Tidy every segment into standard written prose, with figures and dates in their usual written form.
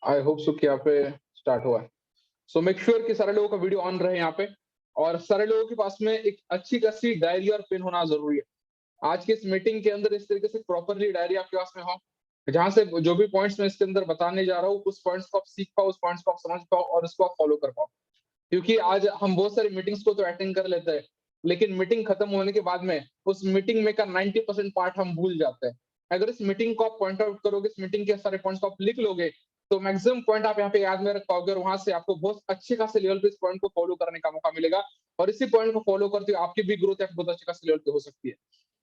I hope so कि यहाँ पे स्टार्ट हुआ है। सो मेक श्योर कि सारे लोगों का वीडियो ऑन रहे यहाँ पे और सारे लोगों के पास में एक अच्छी खासी डायरी और पेन होना जरूरी है। आज की इस मीटिंग के अंदर इस तरीके से प्रॉपरली डायरी आपके पास में हो, जहाँ से जो भी पॉइंट्स मैं इसके अंदर बताने जा रहा हूँ, उस पॉइंट्स को आप सीख पाओ, उस पॉइंट्स को आप समझ पाओ और उसको आप फॉलो कर पाओ। क्योंकि आज हम बहुत सारी मीटिंग्स को तो अटेंड कर लेते हैं, लेकिन मीटिंग खत्म होने के बाद में उस मीटिंग में का 90% पार्ट हम भूल जाते हैं। अगर इस मीटिंग को आप पॉइंट आउट करोगे, इस मीटिंग के सारे पॉइंट्स को आप लिख लोगे, तो मैक्सिमम पॉइंट आप यहाँ पे याद में रख पाओगे और वहां से आपको बहुत अच्छे खासे लेवल पे इस पॉइंट को फॉलो करने का मौका मिलेगा। और इसी पॉइंट को फॉलो करते हुए आपकी भी ग्रोथ बहुत अच्छे खासे लेवल पे हो सकती है।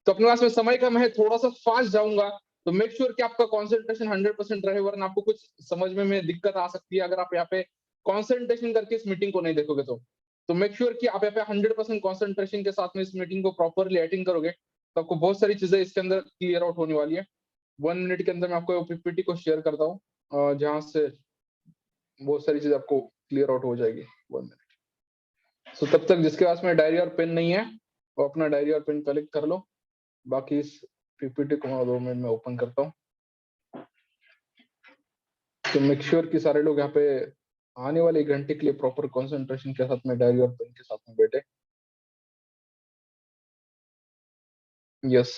तो अपने पास में समय कम है, थोड़ा सा फास्ट जाऊंगा, तो मेक श्योर कि आपका कॉन्सेंट्रेशन 100% रहे, वरना आपको कुछ समझ में दिक्कत आ सकती है अगर आप यहाँ पे कॉन्सेंट्रेशन करके इस मीटिंग को नहीं देखोगे तो मेक श्योर कि आप यहाँ पे 100% कॉन्सेंट्रेशन के साथ में इस मीटिंग को प्रॉपरली अटेंड करोगे, तो आपको बहुत सारी चीजें इसके अंदर क्लियर आउट होने वाली है। 1 मिनट के अंदर मैं आपको पीपीटी को शेयर करता हूँ, जहाँ से बहुत सारी चीज आपको क्लियर आउट हो जाएगी। 1 मिनट। सो तब तक जिसके पास में डायरी और पेन नहीं है, वो अपना डायरी और पेन कलेक्ट कर लो। बाकी इस पीपीटी को मैं 2 मिनट में ओपन करता हूँ। तो मेक श्योर कि सारे लोग यहाँ पे आने वाले 1 घंटे के लिए प्रॉपर कंसंट्रेशन के साथ में डायरी और पेन के साथ में बैठे। यस,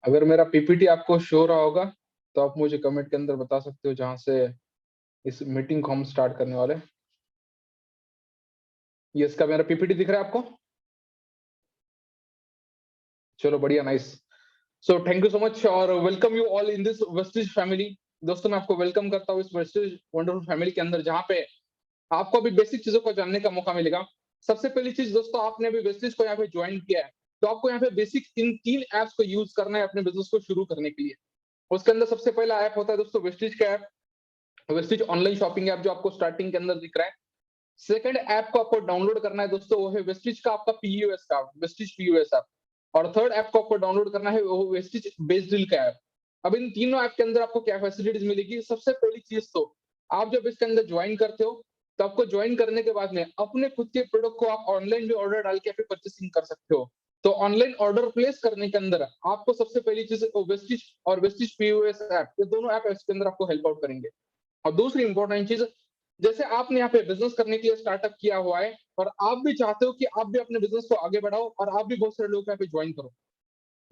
अगर मेरा पीपीटी आपको शो हो रहा होगा, तो आप मुझे कमेंट के अंदर बता सकते हो, जहां से इस मीटिंग को हम स्टार्ट करने वाले हैं। यस, का मेरा पीपीटी दिख रहा है आपको? चलो बढ़िया, nice. So thank you so much और welcome you all in this Vestige family. दोस्तों, मैं आपको वेलकम करता हूँ इस वेस्टिज वंडरफुल फैमिली के अंदर, जहाँ पे आपको अभी बेसिक चीजों को जानने का मौका मिलेगा। सबसे पहली चीज दोस्तों, आपने अभी वेस्टिज को यहाँ पे ज्वाइन किया है, तो आपको यहाँ पे बेसिक इन 3 एप्स को यूज करना है अपने बिजनेस को शुरू करने के लिए। उसके अंदर सबसे पहला ऐप होता है दोस्तों वेस्टिज का app, Vestige online shopping app, जो आपको स्टार्टिंग के अंदर दिख रहा है। सेकंड ऐप को आपको डाउनलोड करना है दोस्तों, वो है वेस्टिज का आपका पीयूएस का, वेस्टिज पीयूएस ऐप। और थर्ड ऐप को आपको डाउनलोड करना है, वो वेस्टिज बेस्ड डील का ऐप। अब इन तीनों ऐप के अंदर आपको क्या फैसिलिटीज मिलेगी? सबसे पहली चीज तो, आप जब इसके अंदर ज्वाइन करते हो, तो आपको ज्वाइन करने के बाद में अपने खुद के प्रोडक्ट को आप ऑनलाइन भी ऑर्डर डाल के फिर परचेसिंग कर सकते हो। तो ऑनलाइन ऑर्डर प्लेस करने के अंदर आपको सबसे पहली चीज वेस्टिज और वेस्टिज पीयूएस ऐप, ये दोनों ऐप इसके अंदर आपको हेल्प आउट करेंगे। और दूसरी इंपॉर्टेंट चीज, जैसे आपने यहाँ पे बिजनेस करने के लिए स्टार्टअप किया हुआ है और आप भी चाहते हो कि आप भी अपने बिजनेस को आगे बढ़ाओ और आप भी बहुत सारे लोग यहाँ पे ज्वाइन करो,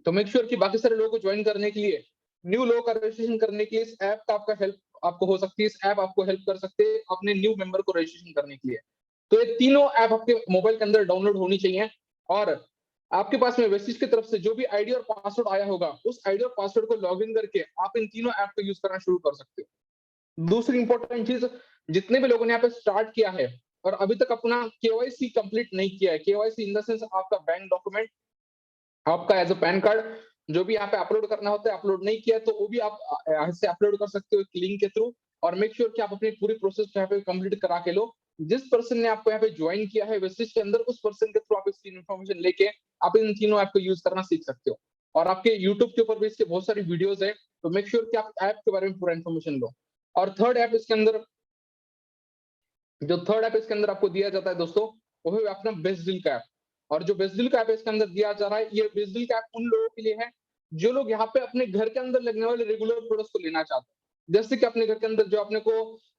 तो मेक श्योर कि बाकी सारे लोगों को ज्वाइन करने के लिए, न्यू लोगों का रजिस्ट्रेशन करने के लिए इस ऐप का आपका हेल्प आपको हो सकती है। इस ऐप आपको हेल्प कर सकते हैं अपने न्यू मेंबर को रजिस्ट्रेशन करने के लिए। तो ये तीनों ऐप आपके मोबाइल के अंदर डाउनलोड होनी चाहिए और आपके पास में वेस्टिज की तरफ से जो भी आईडी और पासवर्ड आया होगा, उस आईडी और पासवर्ड को लॉग इन करके आप इन तीनों ऐप को यूज करना शुरू कर सकते हो। दूसरी इंपॉर्टेंट चीज, जितने भी लोगों ने यहाँ पे स्टार्ट किया है और अभी तक अपना केवाईसी कंप्लीट नहीं किया है, केवाईसी इन द सेंस आपका बैंक डॉक्यूमेंट, आपका एज अ पैन कार्ड, जो भी यहाँ पे अपलोड करना होता है, अपलोड नहीं किया है, तो वो भी आप यहाँ से अपलोड कर सकते हो एक लिंक के थ्रू। और मेक श्योर कि आप अपनी पूरी प्रोसेस यहाँ पे कंप्लीट करा के लो। जिस पर्सन ने आपको यहाँ पे ज्वाइन किया है वेस्टिज के अंदर, उस पर्सन के थ्रू आप इसकी इन्फॉर्मेशन लेके आप इन तीनों ऐप को यूज करना सीख सकते हो। और आपके यूट्यूब के ऊपर भी इसके बहुत सारी वीडियोज है, तो मेक श्योर कि आप ऐप के बारे में पूरा इन्फॉर्मेशन लो। और थर्ड ऐप इसके अंदर, जो थर्ड ऐप इसके अंदर आपको दिया जाता है दोस्तों, वो है अपना बेस्ट डील का ऐप। और जो बेस्ट डील का ऐप इसके अंदर दिया जा रहा है, ये बेस्ट डील का ऐप उन लोगों के लिए है जो लोग यहाँ पे अपने घर के अंदर लगने वाले रेगुलर प्रोडक्ट्स को लेना चाहते हैं। जैसे कि अपने घर के अंदर जो अपने को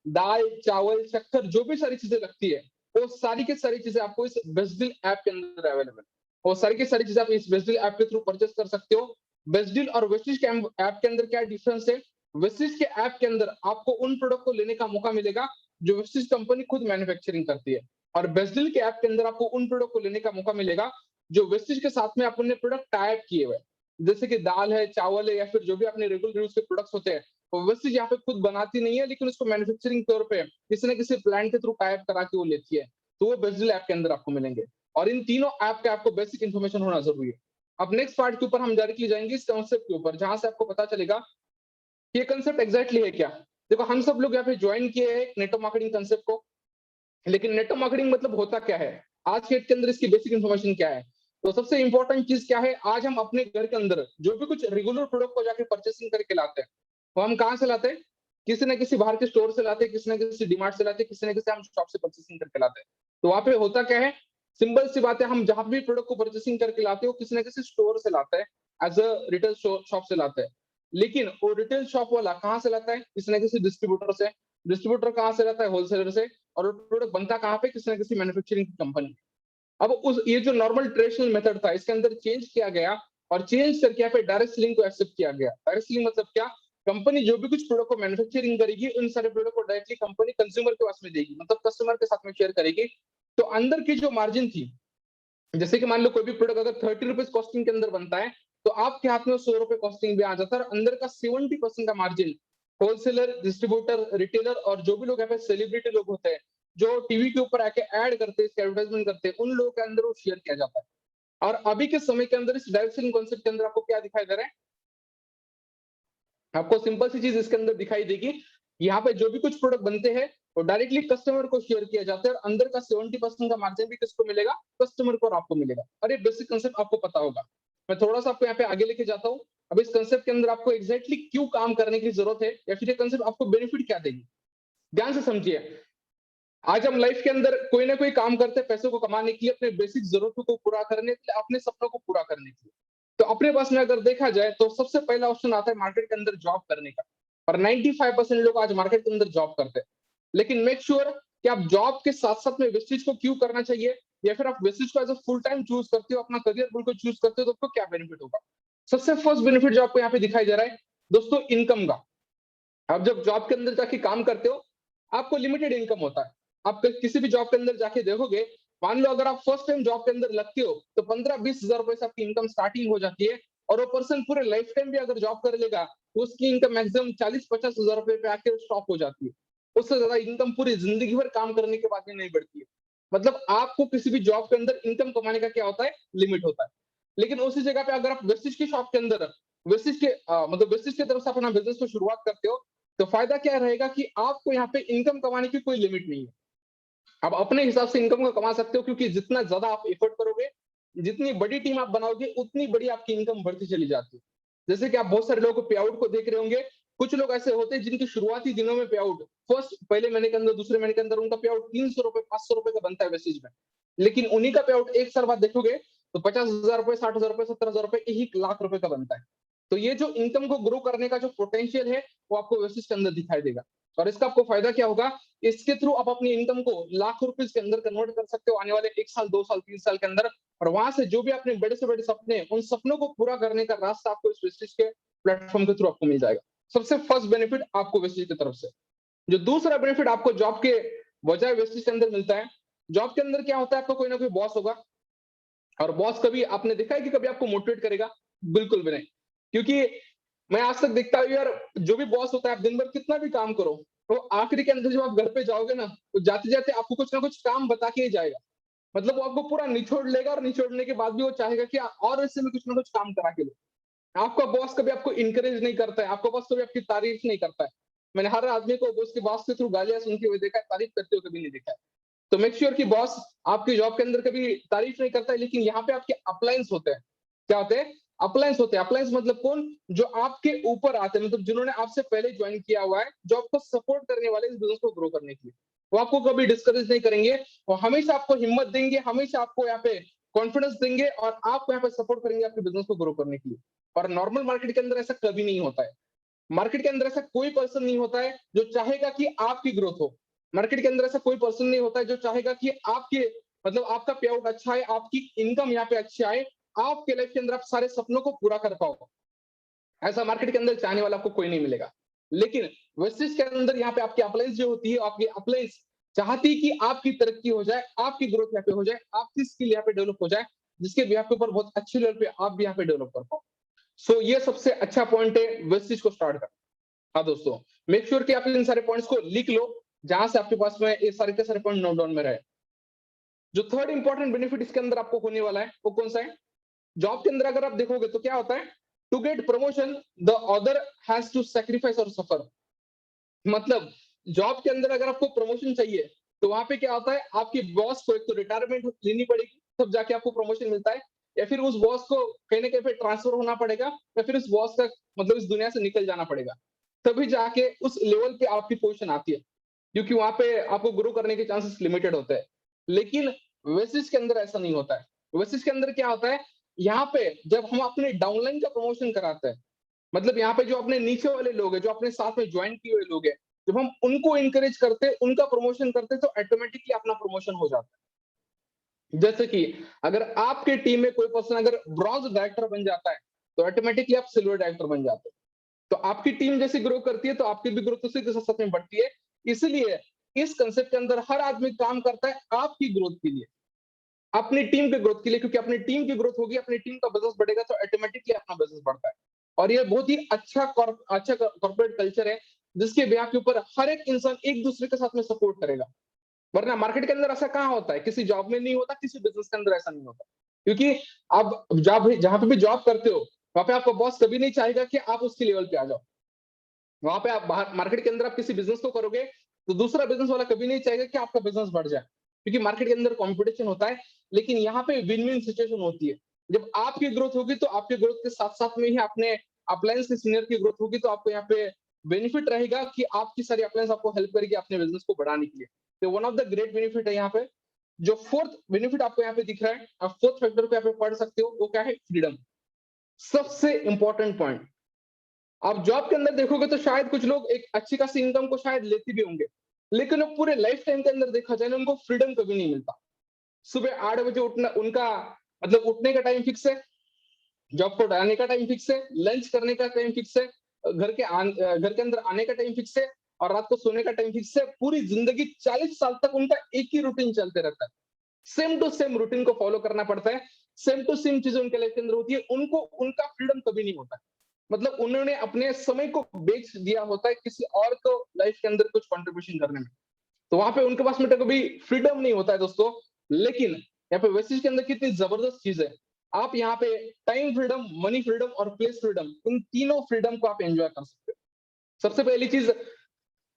दाल, चावल, शक्कर, जो भी सारी चीजें लगती है, वो सारी की सारी चीजें आपको इस बेस्ट डील ऐप के अंदर अवेलेबल। वो सारी की सारी चीजें आप इस बेस्ट डील ऐप के थ्रू परचेस कर सकते हो। बेस्ट डील और वेस्टिज के ऐप के अंदर क्या डिफरेंस है? वेस्टिज के ऐप के अंदर आपको उन प्रोडक्ट को लेने का मौका मिलेगा जो वेस्टिज कंपनी खुद मैन्युफैक्चरिंग करती है। और बेस्टडील के ऐप के अंदर आपको उन प्रोडक्ट को लेने का मौका मिलेगा जो वेस्टिज के साथ में अपने प्रोडक्ट टाई अप किए हुए, जैसे कि दाल है, चावल है, या फिर जो भी अपने रेगुलर यूज के प्रोडक्ट्स होते हैं, वो वेस्टिज यहाँ पे खुद बनाती नहीं है, लेकिन उसको मैन्युफैक्चरिंग तौर पे किसी न किसी प्लांट के थ्रू टाई अप करा के वो लेती है। तो वो बेस्टडील ऐप के अंदर आपको मिलेंगे। और इन तीनों ऐप के आपको बेसिक इन्फॉर्मेशन होना जरूरी है। अब नेक्स्ट पार्ट के ऊपर हम डायरेक्टली जाएंगे इस कॉन्सेप्ट के ऊपर, जहां से आपको पता चलेगा कि ये कंसेप्ट एग्जैक्टली है क्या। देखो, हम सब लोग यहाँ पे ज्वाइन किए हैं नेटवर्क मार्केटिंग कंसेप्ट को, लेकिन नेटवर्क मार्केटिंग मतलब होता क्या है, आज के डेट के अंदर इसकी बेसिक इन्फॉर्मेशन क्या है। तो सबसे इंपॉर्टेंट चीज क्या है, आज हम अपने घर के अंदर जो भी कुछ रेगुलर प्रोडक्ट को जाके परचेसिंग करके लाते हैं, वो हम कहाँ से लाते हैं? किसी ना किसी बाहर के स्टोर से लाते हैं, किसी ना किसी डिमार्ट से लाते हैं, किसी ना किसी हम शॉप से परचेसिंग करके लाते हैं। तो वहां पे होता क्या है, सिंपल सी बात है, हम जहां भी प्रोडक्ट को परचेसिंग करके लाते हो किसी ना किसी स्टोर से लाते हैं, एज अ रिटेल शॉप से लाते हैं। लेकिन वो रिटेल शॉप वाला कहाँ से लाता है? किसी न किसी डिस्ट्रीब्यूटर से। डिस्ट्रीब्यूटर कहाँ से लाता है? होलसेलर से। और वो प्रोडक्ट बनता कहाँ पे? किसी न किसी मैन्युफैक्चरिंग कंपनी। अब उस ये जो नॉर्मल ट्रेडिशनल मेथड था, इसके अंदर चेंज किया गया और चेंज करके यहाँ पे डायरेक्ट सेलिंग को एक्सेप्ट किया गया। डायरेक्ट सेलिंग मतलब क्या? कंपनी जो भी कुछ प्रोडक्ट को मैन्युफैक्चरिंग करेगी, उन सारे प्रोडक्ट को डायरेक्टली कंपनी कंज्यूमर के पास में देगी, मतलब कस्टमर के साथ में शेयर करेगी। तो अंदर की जो मार्जिन थी, जैसे कि मान लो कोई भी प्रोडक्ट अगर 30 रुपीज कॉस्टिंग के अंदर बनता है, तो आपके हाथ में 100 रुपए कॉस्टिंग भी आ जाता है और अंदर का 70% का मार्जिन होलसेलर, डिस्ट्रीब्यूटर, रिटेलर और जो भी लोग यहाँ पे सेलिब्रिटी लोग होते हैं, जो टीवी के ऊपर आके ऐड करते हैं, इसके एडवर्टाइजमेंट करते हैं, उन लोगों के अंदर वो शेयर किया जाता है। और अभी के समय के अंदर इस डायरेक्ट सेलिंग कॉन्सेप्ट के अंदर आपको क्या दिखाई दे रहा है? आपको सिंपल सी चीज इसके अंदर दिखाई देगी। यहाँ पे जो भी कुछ प्रोडक्ट बनते हैं, वो डायरेक्टली कस्टमर को शेयर किया जाता है और अंदर का 70% का मार्जिन भी किसको मिलेगा? कस्टमर को और आपको मिलेगा। और ये बेसिक कंसेप्ट आपको पता होगा। मैं थोड़ा-सा आपको यहाँ पे आगे लेके जाता हूँ। अब इस कंसेप्ट के अंदर आपको एग्जैक्टली क्यों काम करने की जरूरत है या फिर ये कंसेप्ट आपको बेनिफिट क्या देगी? ध्यान से समझिए। आज हम लाइफ के अंदर कोई ना कोई काम करते हैं पैसों को कमाने के लिए, अपने बेसिक जरूरतों को पूरा करने के लिए, अपने सपनों को पूरा करने के लिए। तो अपने पास में अगर देखा जाए तो सबसे पहला ऑप्शन आता है मार्केट के अंदर जॉब करने का। और 95% लोग आज मार्केट के अंदर जॉब करते हैं। लेकिन मेक श्योर कि आप जॉब के साथ-साथ में वेस्टेज को क्यों करना चाहिए या फिर आप वेस्टेज को as a full time choose करते हो, अपना करियर बिल्कुल चूज़ करते हो तो आपको क्या बेनिफिट होगा? सबसे फर्स्ट बेनिफिट जो आपको यहाँ पे दिखाई दे रहा है, दोस्तों इनकम का। आप जब जॉब के अंदर जाके काम करते हो, आपको लिमिटेड इनकम होता है। आप किसी भी जॉब के अंदर जाके देखोगे, मान लो अगर आप फर्स्ट टाइम जॉब के अंदर लगते हो, तो 15-20 हज़ार रुपए से आपकी इनकम स्टार्टिंग हो जाती है और वो पर्सन पूरे लाइफ टाइम भी अगर जॉब कर लेगा, तो उसकी इनकम मैक्सिमम 40-50 हज़ार रुपए पे आके स्टॉप हो जाती है। उससे ज्यादा इनकम पूरी जिंदगी भर काम करने के बाद भी नहीं बढ़ती है। मतलब आपको किसी भी जॉब के अंदर इनकम कमाने का क्या होता है? लिमिट होता है। लेकिन उसी जगह पे अगर आप वेस्टिज की शॉप के अंदर वेस्टिज के मतलब वेस्टिज की तरफ से अपना बिजनेस को शुरुआत करते हो, तो फायदा क्या रहेगा कि आपको यहाँ पे इनकम कमाने की कोई लिमिट नहीं है। आप अपने हिसाब से इनकम को कमा सकते हो क्योंकि जितना ज्यादा आप एफर्ट करोगे, जितनी बड़ी टीम आप बनाओगे, उतनी बड़ी आपकी इनकम बढ़ती चली जाती है। जैसे कि आप बहुत सारे लोगों को पे आउट को देख रहे होंगे। कुछ लोग ऐसे होते हैं जिनके शुरुआती दिनों में पे आउट फर्स्ट पहले महीने के अंदर, दूसरे महीने के अंदर उनका पे आउट 300 रुपए, 500 रुपए का बनता है मैसेज में। लेकिन उन्हीं का पे आउट एक साल बाद देखोगे तो 50 हज़ार रुपए, 60 हज़ार रुपए, 70 हज़ार रुपए, 1 लाख रुपए का बनता है। तो ये जो इनकम को ग्रो करने का जो पोटेंशियल है, वो आपको मैसेज के अंदर दिखाई देगा। और इसका आपको फायदा क्या होगा? इसके थ्रू आप अपनी इनकम को लाखों रुपए के अंदर कन्वर्ट कर सकते हो आने वाले 1 साल, 2 साल, 3 साल के अंदर। और वहां से जो भी अपने बड़े से बड़े सपने हैं, उन सपनों को पूरा करने का रास्ता आपको इस वेस्टेज के प्लेटफॉर्म के थ्रू आपको मिल जाएगा। सबसे फर्स्ट बेनिफिट आपको वेस्टेज की तरफ से। जो दूसरा बेनिफिट आपको जॉब के बजाय वेस्टेज के अंदर मिलता है, जॉब के अंदर क्या होता है? आपका कोई ना कोई बॉस होगा और बॉस कभी आपने देखा है कि कभी आपको मोटिवेट करेगा? बिल्कुल भी नहीं। क्योंकि मैं आज तक देखता हूँ यार, जो भी बॉस होता है, आप दिन भर कितना भी काम करो, तो आखिरी के अंदर जब आप घर पे जाओगे ना, तो जाते-जाते आपको कुछ ना कुछ काम बता के ही जाएगा। मतलब वो आपको पूरा निचोड़ लेगा और निचोड़ने के बाद भी वो चाहेगा कि और इससे मैं कुछ ना कुछ काम करा के दो। आपका बॉस कभी आपको इनकरेज नहीं करता है, आपका बॉस कभी आपकी तारीफ नहीं करता है। मैंने हर आदमी को उसके बॉस के थ्रू गालियाँ सुनते हुए देखा है, तारीफ करते हुए कभी नहीं देखा है। तो मेक श्योर कि बॉस आपकी जॉब के अंदर कभी तारीफ नहीं करता है, लेकिन यहाँ पे आपके अपलाइंस होते हैं। क्या होते हैं? अपलाइंस होते हैं। अपलाइंस मतलब कौन? जो आपके ऊपर आते हैं, मतलब जिन्होंने आपसे पहले ज्वाइन किया हुआ है, जो आपको सपोर्ट करने वाले इस बिजनेस को ग्रो करने के लिए। वो आपको कभी डिस्करेज नहीं करेंगे, वो हमेशा आपको हिम्मत देंगे, हमेशा आपको यहाँ पे कॉन्फिडेंस देंगे और आपको यहाँ पे सपोर्ट करेंगे आपके बिजनेस को ग्रो करने के लिए। और नॉर्मल मार्केट के अंदर ऐसा कभी नहीं होता है। मार्केट के अंदर ऐसा कोई पर्सन नहीं होता है जो चाहेगा कि आपकी ग्रोथ हो। मार्केट के अंदर ऐसा कोई पर्सन नहीं होता है जो चाहेगा कि आपके मतलब आपका पे आउट अच्छा है, आपकी इनकम यहाँ पे अच्छी आए, आपके लाइफ के अंदर आप सारे सपनों को पूरा कर पाओ। ऐसा मार्केट के अंदर चाहने वाला आपको कोई नहीं मिलेगा। लेकिन वेस्टेज के अंदर यहाँ पे आपकी अप्लायंस जो होती है, आपकी अप्लायंस चाहती है कि आपकी तरक्की हो जाए, आपकी ग्रोथ यहाँ पे हो जाए, आपकी स्किल यहाँ पे डेवलप हो जाए, जिसके बिहाफ के ऊपर बहुत अच्छे लेवल पे आप भी यहाँ पे डेवलप कर पाओ। सो ये सबसे अच्छा पॉइंट है वेस्टेज को स्टार्ट करना। हाँ दोस्तों, मेक श्योर कि आप इन सारे पॉइंट्स को लिख लो, जहां से आपके पास में ये सारे के सारे पॉइंट नोट डाउन में रहे। जो थर्ड इंपॉर्टेंट बेनिफिट इसके अंदर आपको होने वाला है, वो कौन सा है? जॉब के अंदर अगर आप देखोगे तो क्या होता है? To get promotion the other has to sacrifice और सफर। मतलब जॉब के अंदर अगर आपको प्रमोशन चाहिए, तो वहां पे क्या होता है? आपकी बॉस को एक तो रिटायरमेंट लेनी पड़ेगी, तब जाके आपको प्रमोशन मिलता है, या फिर उस बॉस को कहीं ना कहीं पे ट्रांसफर होना पड़ेगा, या फिर उस बॉस का मतलब इस दुनिया से निकल जाना पड़ेगा, तभी जाके उस लेवल पे आपकी पोजीशन आती है। क्योंकि वहां पे आपको ग्रो करने के चांसेस लिमिटेड होते हैं। लेकिन वेसिस के अंदर ऐसा नहीं होता है। वेसिस के अंदर क्या होता है? यहाँ पे जब हम अपने डाउनलाइन का प्रमोशन कराते हैं, मतलब यहाँ पे जो अपने नीचे वाले लोग हैं, जो अपने साथ में ज्वाइन किए हुए लोग हैं, जब हम उनको एनकरेज करते हैं, उनका प्रमोशन करते हैं, तो ऑटोमेटिकली अपना प्रमोशन हो जाता है। जैसे कि अगर आपके टीम में कोई पर्सन अगर ब्रॉन्ज डायरेक्टर बन जाता है, तो ऑटोमेटिकली आप सिल्वर डायरेक्टर बन जाते हैं। तो आपकी टीम जैसे ग्रो करती है, तो आपकी भी ग्रोथ उसी के साथ में बढ़ती है। इसलिए इस कंसेप्ट के अंदर हर आदमी काम करता है आपकी ग्रोथ के लिए, अपनी टीम के ग्रोथ के लिए, क्योंकि अपनी टीम की ग्रोथ होगी, अपनी टीम का बिजनेस बढ़ेगा, तो ऑटोमेटिकली अपना बिजनेस बढ़ता है। और ये बहुत ही अच्छा कॉर्पोरेट कल्चर है, जिसके ब्याह के ऊपर हर एक इंसान एक दूसरे के साथ में सपोर्ट करेगा। वरना मार्केट के अंदर ऐसा कहाँ होता है, किसी जॉब में नहीं होता, किसी बिजनेस के अंदर ऐसा नहीं होता। क्योंकि आप जॉब जहां पे भी जॉब करते हो, वहां पे आपका बॉस कभी नहीं चाहेगा कि आप उसके लेवल पे आ जाओ। वहां पे आप बाहर मार्केट के अंदर आप किसी बिजनेस को करोगे, तो दूसरा बिजनेस वाला कभी नहीं चाहेगा कि आपका बिजनेस बढ़ जाए, क्योंकि मार्केट के अंदर कंपटीशन होता है। लेकिन यहाँ पे विन विन सिचुएशन होती है। जब आपकी ग्रोथ होगी, तो आपके ग्रोथ के साथ साथ में ही अपने अपलायंस के सीनियर की ग्रोथ होगी, तो आपको यहाँ पे बेनिफिट रहेगा कि आपकी सारी अपलायंस आपको हेल्प करेगी अपने बिजनेस को बढ़ाने के लिए। तो one of the great benefit है यहाँ पे। जो फोर्थ बेनिफिट आपको यहाँ पे दिख रहा है, आप फोर्थ फैक्टर को यहाँ पे पढ़ सकते हो, वो क्या है? फ्रीडम। सबसे इंपॉर्टेंट पॉइंट। आप जॉब के अंदर देखोगे तो शायद कुछ लोग एक अच्छी खासी इनकम को शायद लेते भी होंगे, लेकिन वो पूरे लाइफ टाइम के अंदर देखा जाए ना, उनको फ्रीडम कभी नहीं मिलता। सुबह 8 बजे उठना उनका, मतलब उठने का टाइम फिक्स है, जॉब को जाने का टाइम फिक्स है, लंच करने का टाइम फिक्स है, घर के अंदर आने का टाइम फिक्स है, और रात को सोने का टाइम फिक्स है। पूरी जिंदगी 40 साल तक उनका एक ही रूटीन चलते रहता है। सेम टू सेम रूटीन को फॉलो करना पड़ता है। सेम टू सेम चीजें उनके लाइफ के अंदर होती है। उनको उनका फ्रीडम कभी नहीं होता। मतलब उन्होंने अपने समय को बेच दिया होता है किसी और को लाइफ के अंदर कुछ कंट्रीब्यूशन करने में। तो वहां पे उनके पास में तो कभी फ्रीडम नहीं होता है दोस्तों। लेकिन यहाँ पे वेस्टेज के अंदर कितनी जबरदस्त चीज है। आप यहाँ पे टाइम फ्रीडम, मनी फ्रीडम और प्लेस फ्रीडम, इन तीनों फ्रीडम को आप एंजॉय कर सकते हो। सबसे पहली चीज,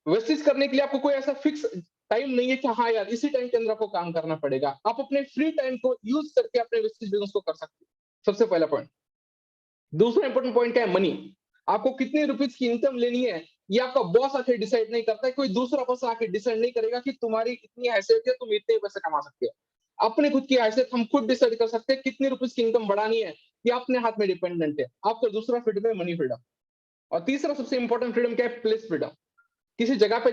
वेस्टेज करने के लिए आपको कोई ऐसा फिक्स टाइम नहीं है कि हाँ यार इसी टाइम के अंदर आपको काम करना पड़ेगा। आप अपने फ्री टाइम को यूज करके अपने वेस्टेज बिजनेस को कर सकते हो। सबसे पहला पॉइंट। दूसरा इंपॉर्टेंट पॉइंट क्या है? मनी। आपको कितने रुपीज की इनकम लेनी है, ये आपका बॉस आके डिसाइड नहीं करता है। कोई दूसरा पर्सन आके डिसाइड नहीं करेगा कि तुम्हारी इतनी हैसियत है, तुम इतने पैसे कमा सकते हो। अपने खुद की हैसियत हम खुद डिसाइड कर सकते हैं। कितनी रुपीज की इनकम बढ़ानी है, ये अपने हाथ में डिपेंडेंट है। आपको दूसरा फ्रीडम है मनी फ्रीडम। और तीसरा सबसे इंपॉर्टेंट फ्रीडम क्या है? Place freedom. किसी जगह पे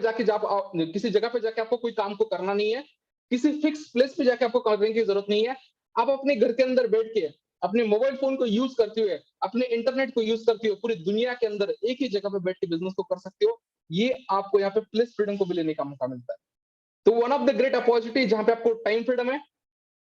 जाके आपको कोई काम को करना नहीं है। किसी फिक्स प्लेस पे जाके आपको करने की जरूरत नहीं है। आप अपने घर के अंदर बैठ के अपने मोबाइल फोन को यूज करते हुए, अपने इंटरनेट को यूज करते हुए पूरी दुनिया के अंदर एक ही जगह पे बैठ के बिजनेस को कर सकते हो। ये आपको यहाँ पे प्लेस फ्रीडम को भी लेने का मौका मिलता है। तो one of the great opportunity, जहां पे आपको टाइम फ्रीडम है,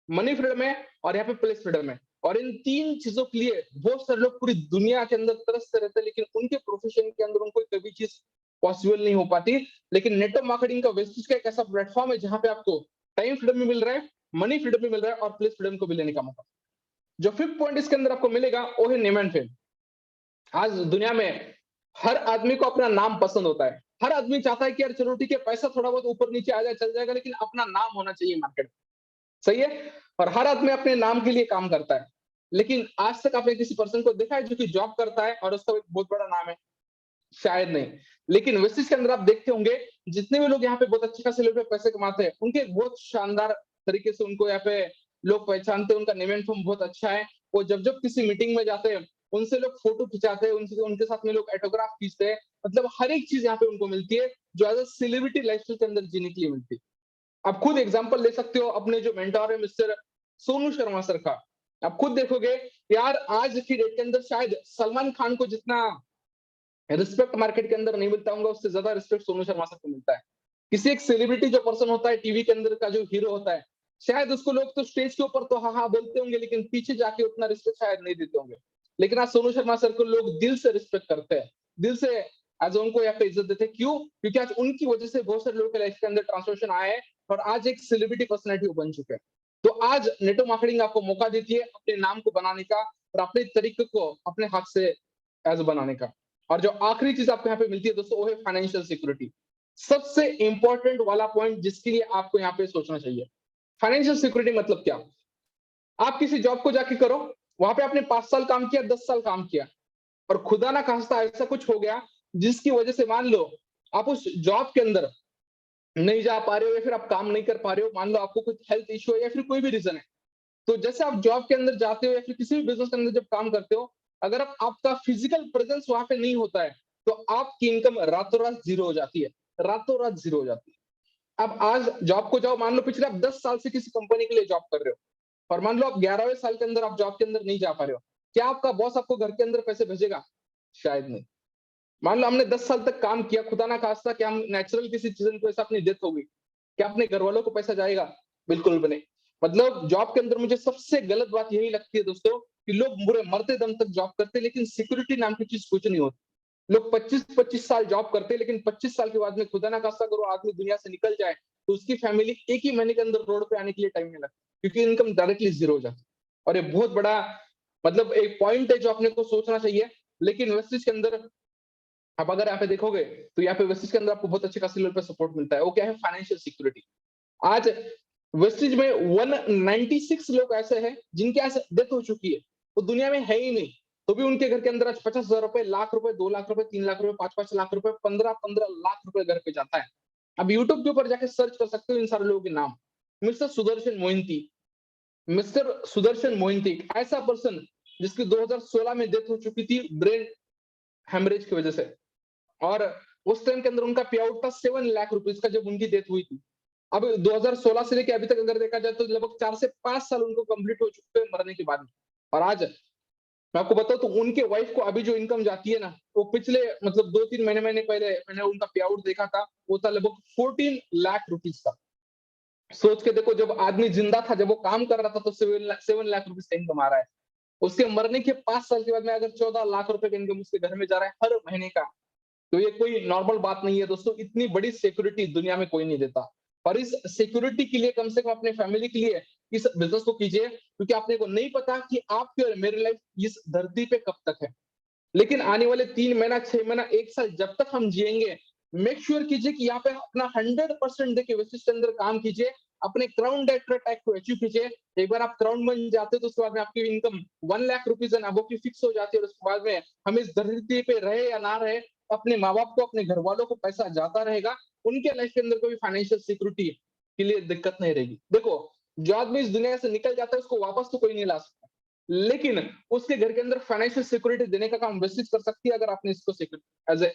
मनी फ्रीडम है, और यहाँ पे प्लेस फ्रीडम है। और इन तीन चीजों के लिए बहुत सारे लोग पूरी दुनिया के अंदर तरसते रहते हैं, लेकिन उनके प्रोफेशन के अंदर उनको कभी चीज पॉसिबल नहीं हो पाती। लेकिन नेटवर्क मार्केटिंग का वेस्टिज का एक ऐसा प्लेटफॉर्म है जहां पे आपको टाइम फ्रीडम भी मिल रहा है, मनी फ्रीडम भी मिल रहा है, और प्लेस फ्रीडम को भी लेने का मौका। जो फिफ्थ पॉइंट इसके अंदर आपको मिलेगा, वो है नेम एंड फेम। आज दुनिया में हर आदमी को अपना नाम पसंद होता है। हर आदमी चाहता है कि यार चलो ठीक है, पैसा थोड़ा बहुत ऊपर नीचे आ जाए चल जाएगा, लेकिन अपना नाम होना चाहिए मार्केट में। सही है। और हर आदमी अपने नाम के लिए काम करता है। लेकिन आज तक आपने किसी पर्सन को देखा है जो कि जॉब करता है और उसका एक बहुत बड़ा नाम है? शायद नहीं। लेकिन वेस्टिज के अंदर आप देखते होंगे, जितने भी लोग यहाँ पे बहुत अच्छे खासे लेवल पे पैसे कमाते हैं, उनके बहुत शानदार तरीके से उनको यहाँ पे लोग पहचानते हैं। उनका नेम एंड फेम बहुत अच्छा है। वो जब जब किसी मीटिंग में जाते हैं, उनसे लोग फोटो खिंचाते हैं, उनसे उनके साथ में लोग ऑटोग्राफ खींचते हैं। मतलब हर एक चीज यहाँ पे उनको मिलती है, जो एज अ सेलिब्रिटी लाइफस्टाइल के अंदर जीने के लिए मिलती है। आप खुद एग्जांपल ले सकते हो अपने जो मेंटर है मिस्टर सोनू शर्मा सर का। आप खुद देखोगे यार, आज की डेट के अंदर शायद सलमान खान को जितना रिस्पेक्ट मार्केट के अंदर नहीं मिलता होगा, उससे ज्यादा रिस्पेक्ट सोनू शर्मा सर को मिलता है। किसी एक सेलिब्रिटी जो पर्सन होता है टीवी के अंदर का, जो हीरो होता है, शायद उसको लोग तो स्टेज के ऊपर तो हाँ हाँ बोलते होंगे, लेकिन पीछे जाके उतना रिस्पेक्ट शायद नहीं देते होंगे। लेकिन आज सोनू शर्मा सर को लोग दिल से रिस्पेक्ट करते हैं, दिल से आज उनको यहाँ पे इज्जत देते हैं। क्यों? क्योंकि आज उनकी वजह से बहुत सारे लोगों के लाइफ के अंदर ट्रांसफॉर्मेशन आया है, और आज एक सेलिब्रिटी पर्सनैलिटी वो बन चुके हैं। तो आज नेटवर्क मार्केटिंग आपको मौका देती है अपने नाम को बनाने का, और अपने तरीके को अपने हाथ से एज बनाने का। और जो आखिरी चीज आपको यहाँ पे मिलती है दोस्तों, वो है फाइनेंशियल सिक्योरिटी। सबसे इंपॉर्टेंट वाला पॉइंट जिसके लिए आपको यहाँ पे सोचना चाहिए। फाइनेंशियल सिक्योरिटी मतलब क्या? आप किसी जॉब को जाके करो, वहां पे आपने 5 साल काम किया, 10 साल काम किया, और खुदा ना खास्ता ऐसा कुछ हो गया जिसकी वजह से मान लो आप उस जॉब के अंदर नहीं जा पा रहे हो, या फिर आप काम नहीं कर पा रहे हो। मान लो आपको कुछ हेल्थ इश्यू है, या फिर कोई भी रीजन है। तो जैसे आप जॉब के अंदर जाते हो, या फिर किसी भी बिजनेस के अंदर जब काम करते हो, अगर आप आपका फिजिकल प्रेजेंस वहां पे नहीं होता है, तो आपकी इनकम रातों रात जीरो हो जाती है, रातों रात जीरो हो जाती है। अब आज जॉब को जाओ, मान लो पिछले आप 10 साल से किसी कंपनी के लिए जॉब कर रहे हो और मान लो आप 11वें साल के अंदर आप जॉब के अंदर नहीं जा पा रहे हो, क्या आपका बॉस आपको घर के अंदर पैसे भेजेगा? शायद नहीं। मान लो हमने 10 साल तक काम किया, खुदा ना खास्ता कि हम नेचुरल किसी चीज़ की वजह से अपनी डेथ हो गई, क्या अपने घरवालों को पैसा जाएगा? बिल्कुल भी नहीं। मतलब जॉब के अंदर मुझे सबसे गलत बात यही लगती है दोस्तों, कि लोग पूरे मरते दम तक जॉब करते हैं, लेकिन सिक्योरिटी नाम की चीज़ कुछ नहीं होती। लोग 25-25 साल जॉब करते हैं, लेकिन 25 साल के बाद में खुदा ना खास्ता अगर वो आदमी दुनिया से निकल जाए, तो उसकी फैमिली 1 ही महीने के अंदर रोड पे आने के लिए टाइम नहीं लगता, क्योंकि इनकम डायरेक्टली ज़ीरो हो जाती है। और ये बहुत बड़ा मतलब एक पॉइंट है जो अपने को सोचना चाहिए। लेकिन वेस्टेज के अंदर अब अगर यहाँ पे देखोगे, तो यहाँ पे वेस्टेज के अंदर आपको बहुत अच्छे खासे लेवल पे सपोर्ट मिलता है। वो क्या है? Financial security. आज वेस्टेज में 196 लोग ऐसे हैं जिनके ऐसे डेथ हो चुकी है, वो दुनिया में है ही नहीं, तो भी उनके घर के अंदर आज 50,000 रुपए, लाख रुपए, 2 लाख रुपए, 3 लाख रुपए, 5-5 लाख रुपए, 15-15 लाख रुपए घर पे जाता है। अब यूट्यूब के ऊपर जाके सर्च कर सकते हो इन सारे लोगों के नाम। मिस्टर सुदर्शन मोहिंती, मिस्टर सुदर्शन मोहिंती एक ऐसा पर्सन जिसकी 2016 में डेथ हो चुकी थी ब्रेन हेमरेज की वजह से। और उस टाइम के अंदर उनका पे आउट था 7 लाख रुपीस का, जब उनकी डेथ हुई थी। अब 2016 से लेके अभी तक अगर देखा जाए, तो लगभग 4 से 5 साल उनको कंप्लीट हो चुके हैं मरने के बाद में। और आज मैं आपको बताऊं, तो उनके वाइफ को अभी जो इनकम जाती है ना, वो पिछले मतलब 2-3 महीने पहले मैंने उनका पे आउट देखा था, वो था लगभग 14 लाख रुपीस का। सोच के देखो, जब आदमी जिंदा था, जब वो काम कर रहा था, तो 7 लाख रुपीस का इनकम आ रहा है। उसके मरने के 5 साल के बाद में अगर 14 लाख रुपए का इनकम उसके घर में जा रहा है हर महीने का, तो ये कोई नॉर्मल बात नहीं है दोस्तों। इतनी बड़ी सिक्योरिटी दुनिया में कोई नहीं देता। और इस सिक्योरिटी के लिए कम से कम अपने फैमिली के लिए इस बिजनेस को कीजिए, क्योंकि आपने को नहीं पता कि आपकी और मेरी लाइफ इस धरती पे कब तक है। लेकिन आने वाले 3 महीना, 6 महीना, 1 साल जब तक हम जिएंगे, मेक श्योर कीजिए कि यहाँ पे अपना 100% देखिए बेसिस के अंदर काम कीजिए। अपने क्राउन डेटर टैग को अचीव कीजिए। एक बार आप क्राउन बन जाते हो, तो उसके बाद में आपकी income 1 lakh rupees and above की फिक्स हो जाती है। और उसके बाद में हम इस धरती पे रहे या ना रहे, अपने माँ बाप को, अपने घर वालों को पैसा जाता रहेगा। उनके लाइफ के अंदर कोई फाइनेंशियल सिक्योरिटी के लिए दिक्कत नहीं रहेगी। देखो, जो आदमी इस दुनिया से निकल जाता है, उसको वापस तो कोई नहीं ला सकता, लेकिन उसके घर के अंदर फाइनेंशियल सिक्योरिटी देने का काम वेस्टेज कर सकती है, अगर आपने इसको एज ए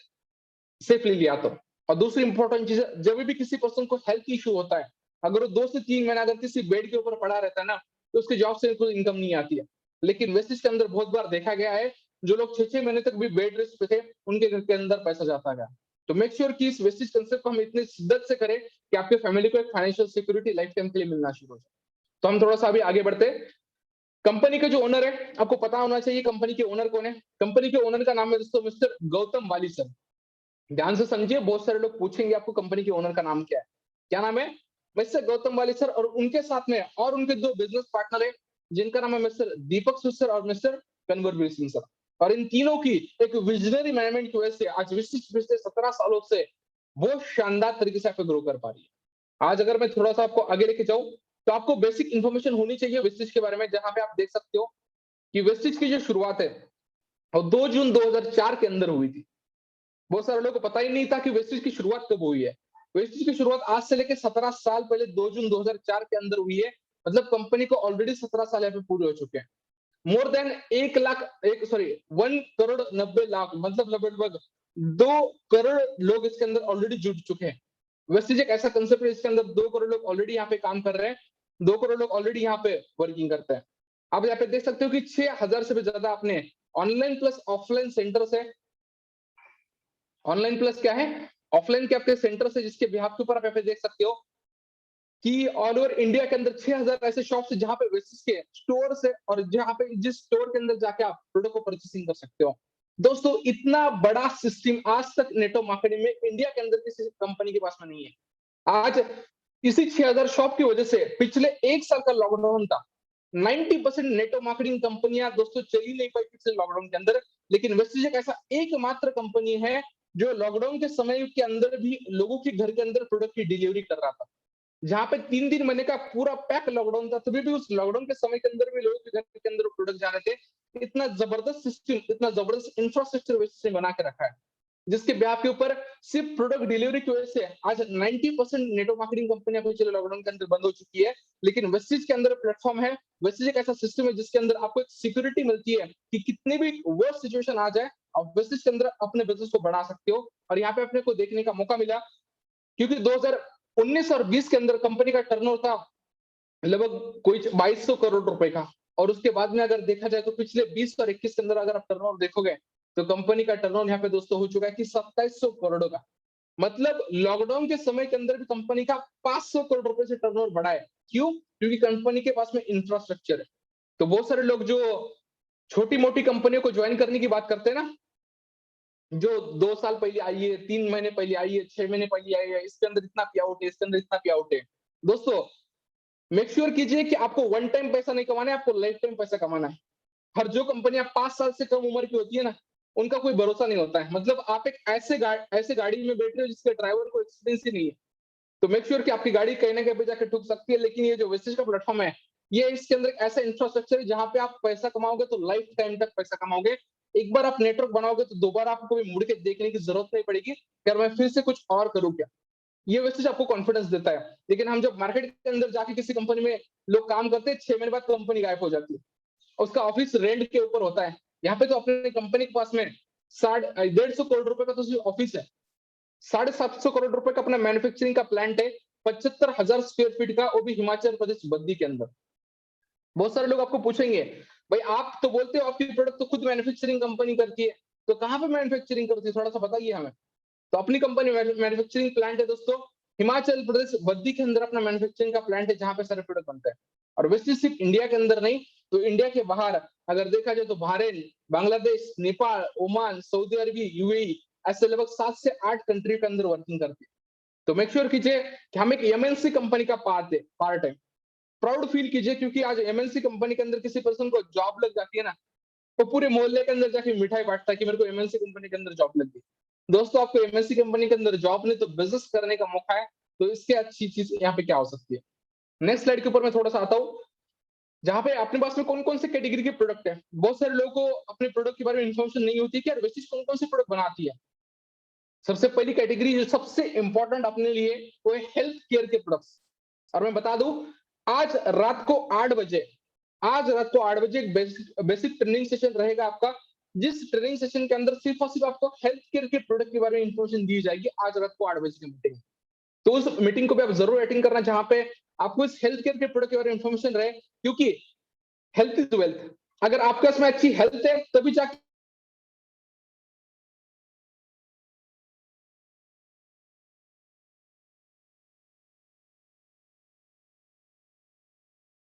सेफली लिया तो। और दूसरी इंपॉर्टेंट चीज है, जब भी किसी पर्सन को हेल्थ इशू होता है, अगर वो 2 से 3 महीना अगर किसी बेड के ऊपर पड़ा रहता है ना, तो उसके जॉब से कोई इनकम नहीं आती है। लेकिन वेस्टेज के अंदर बहुत बार देखा गया है, जो लोग 6-6 महीने तक भी बेड रेस्ट पे थे, उनके घर के अंदर पैसा जाता गया। तो मेक श्योर कि इस वेस्टेज कंसेप्ट को हम इतनी शिद्दत से करें कि आपके फैमिली को एक फाइनेंशियल सिक्योरिटी लाइफ टाइम के लिए मिलना शुरू हो जाए। तो हम थोड़ा सा अभी आगे बढ़ते हैं। कंपनी के जो ओनर है, आपको पता होना चाहिए कंपनी के ओनर कौन है। कंपनी के ओनर का नाम है दोस्तों मिस्टर गौतम वाली सर। ध्यान से समझिए, बहुत सारे लोग पूछेंगे आपको कंपनी के ओनर का नाम क्या है। क्या नाम है? मिस्टर गौतम वाली सर। और उनके साथ में और उनके 2 बिजनेस पार्टनर है, जिनका नाम है मिस्टर दीपक सुद सर और मिस्टर कन्वरवीर सिंह सर। और इन तीनों की एक विजनरी मैनेजमेंट की वजह से आज विशिष्ट पिछले 17 सालों से बहुत शानदार तरीके से ग्रो कर पा रही है। आज अगर मैं थोड़ा सा आपको आगे लेके जाऊं, तो आपको बेसिक इन्फॉर्मेशन होनी चाहिए वेस्टिज के बारे में, जहां पे आप देख सकते हो कि वेस्टिज की जो शुरुआत है, और 2 जून 2004 के अंदर हुई थी। बहुत सारे लोगों को पता ही नहीं था कि वेस्टिज की शुरुआत कब हुई है। वेस्टिज की शुरुआत आज से लेकर 17 साल पहले 2 जून 2004 के अंदर हुई है। मतलब कंपनी को ऑलरेडी 17 साल यहाँ पे पूरे हो चुके हैं। मोर देन 1 लाख, एक सॉरी 1 करोड़ 90 लाख, मतलब लगभग 2 करोड़ लोग इसके अंदर ऑलरेडी जुड़ चुके हैं। वेस्टिज एक ऐसा कंसेप्ट है, इसके अंदर 2 करोड़ लोग ऑलरेडी यहाँ पे काम कर रहे हैं। 2 करोड़ लोग ऑलरेडी यहाँ पे वर्किंग करते हैं। आप यहाँ पे देख सकते हो कि 6000 से भी ज्यादा अपने ऑनलाइन प्लस ऑफलाइन सेंटर्स है। ऑनलाइन प्लस क्या है? ऑफलाइन के आपके सेंटर्स है, जिसके बिहाफ के ऊपर आप यहाँ पे देख सकते हो कि ऑल ओवर इंडिया के अंदर 6000 ऐसे शॉप्स है, जहां पे वेस्टिज के स्टोर है, और जहां पे जिस स्टोर के अंदर जाके आप प्रोडक्ट को परचेसिंग कर सकते हो। दोस्तों, इतना बड़ा सिस्टम आज तक नेटवर्क मार्केटिंग में इंडिया के अंदर किसी कंपनी के पास में नहीं है। आज इसी 6000 शॉप की वजह से पिछले 1 साल का लॉकडाउन था, 90% नेटवर्क मार्केटिंग कंपनियां दोस्तों चल ही नहीं पाई पिछले लॉकडाउन के अंदर। लेकिन वेस्टिज एक ऐसा एकमात्र कंपनी है जो लॉकडाउन के समय के अंदर भी लोगों के घर के अंदर प्रोडक्ट की डिलीवरी कर रहा था। जहाँ पे 3 महीने का पूरा पैक लॉकडाउन था, तभी भी उस लॉकडाउन के समय के अंदर भी लोगों के घर के अंदर प्रोडक्ट जा रहे थे। इतना जबरदस्त सिस्टम, इतना जबरदस्त इंफ्रास्ट्रक्चर वेस्टिज ने बना के रखा है। जिसके ब्याह के ऊपर सिर्फ प्रोडक्ट डिलीवरी की वजह से आज 90% नेटवर्क मार्केटिंग कंपनियां पिछले लॉकडाउन के अंदर बंद हो चुकी है। लेकिन वेस्टिज के अंदर प्लेटफॉर्म है, वेस्टिज एक ऐसा सिस्टम है जिसके अंदर आपको एक सिक्योरिटी मिलती है कि कितनी भी वर्स्ट सिचुएशन आ जाए, आप वेस्टिज के अंदर अपने बिजनेस को बढ़ा सकते हो। और यहाँ पे अपने को देखने का मौका मिला, क्योंकि 2019 और 20 के अंदर कंपनी का टर्नओवर था लगभग कोई 2200 करोड़ रुपए का। और उसके बाद में अगर देखा जाए तो पिछले 20 और 21 के अंदर अगर आप टर्नओवर देखोगे तो कंपनी का टर्नओवर यहाँ पे दोस्तों हो चुका है कि 2700 करोड़ का। मतलब लॉकडाउन के समय के अंदर भी कंपनी का 500 करोड़ रुपए से टर्नओवर बढ़ा है। क्यों? क्योंकि कंपनी के पास में इंफ्रास्ट्रक्चर है। तो बहुत सारे लोग जो छोटी मोटी कंपनियों को ज्वाइन करने की बात करते हैं ना, जो 2 साल पहले आई है, 3 महीने पहले आई है, 6 महीने पहले आई है, इसके अंदर इतना पे आउट है, इसके अंदर इतना पे आउट है। दोस्तों मेक श्योर कीजिए कि आपको वन टाइम पैसा नहीं कमाना है, आपको लाइफ टाइम पैसा कमाना है। हर जो कंपनियां 5 साल से कम उम्र की होती है ना, उनका कोई भरोसा नहीं होता है। मतलब आप एक ऐसे गाड़ी में बैठ रहे हो जिसके ड्राइवर को एक्सपीरियंस ही नहीं है। तो मेक श्योर कि आपकी गाड़ी कहीं ना कहीं पे जाकर ठुक सकती है। लेकिन ये जो वेस्टेज का प्लेटफॉर्म है, ये इसके अंदर ऐसा इंफ्रास्ट्रक्चर है जहां पे आप पैसा कमाओगे तो लाइफ टाइम तक पैसा कमाओगे। एक बार आप नेटवर्क बनाओगे तो दोबारा आपको कभी मुड़ के देखने की जरूरत नहीं पड़ेगी, यार मैं फिर से कुछ और करूँ क्या। ये वैसे आपको कॉन्फिडेंस देता है। लेकिन हम जब मार्केट के अंदर जाके किसी कंपनी में लोग काम करते हैं, 6 महीने बाद कंपनी गायब हो जाती है, उसका ऑफिस रेंट के ऊपर होता है। यहाँ पे तो अपने कंपनी के पास में 150 करोड़ रुपए का तो ऑफिस है, 750 करोड़ रुपए का अपना मैन्युफैक्चरिंग का प्लांट है, 75,000 स्क्वायर फीट का, वो भी हिमाचल प्रदेश बद्दी के अंदर। बहुत सारे लोग आपको पूछेंगे, भाई आप तो बोलते हो आपकी प्रोडक्ट तो खुद मैन्युफैक्चरिंग कंपनी करती है, तो कहाँ पे मैन्युफैक्चरिंग करती है, थोड़ा सा बताइए हमें। तो अपनी कंपनी मैन्युफैक्चरिंग प्लांट है दोस्तों, हिमाचल प्रदेश बद्दी के अंदर अपना मैन्युफैक्चरिंग का प्लांट है, जहां पे सारे प्रोडक्ट बनते हैं। और वैसे सिर्फ इंडिया के अंदर नहीं, तो इंडिया के बाहर अगर देखा जाए तो Bahrain, Bangladesh, Nepal, Oman, Saudi अरबी, यूएई, ऐसे लगभग 7 से 8 कंट्री के अंदर वर्किंग करती है। तो मेक श्योर कीजिए कि हम एक एमएनसी कंपनी का पार्ट है। प्राउड फील कीजिए, क्योंकि आज एमएनसी कंपनी के अंदर किसी पर्सन को जॉब लग जाती है ना, तो पूरे मोहल्ले के अंदर जाके मिठाई बांटता है कि मेरे को एमएनसी कंपनी के अंदर जॉब लग गई। दोस्तों आपको एमएनसी कंपनी के अंदर जॉब नहीं तो बिजनेस करने का मौका है, तो इसके अच्छी चीज यहाँ पे क्या हो सकती है। नेक्स्ट स्लाइड के ऊपर मैं थोड़ा सा आता हूँ, जहाँ पे अपने पास में कौन कौन से कैटेगरी के प्रोडक्ट है। बहुत सारे लोगों को अपने प्रोडक्ट के बारे में इन्फॉर्मेशन नहीं होती है कि यार वेस्टिज कौन कौन से प्रोडक्ट बनाती है। सबसे पहली कैटेगरी जो सबसे इंपॉर्टेंट अपने लिए, वो है हेल्थ केयर के प्रोडक्ट्स। और मैं बता दूं, आज रात को 8 बजे, आज रात को 8 बजे एक बेसिक ट्रेनिंग सेशन रहेगा आपका, जिस ट्रेनिंग सेशन के अंदर सिर्फ और सिर्फ आपको हेल्थ केयर के प्रोडक्ट के बारे में इंफॉर्मेशन दी जाएगी, आज रात को 8 बजे की मीटिंग। तो उस मीटिंग को भी आप जरूर अटेंड करना, जहां पे आपको इस हेल्थ केयर के प्रोडक्ट के बारे में इंफॉर्मेशन रहे, क्योंकि हेल्थ इज वेल्थ। अगर आपके पास में अच्छी हेल्थ है तभी जाके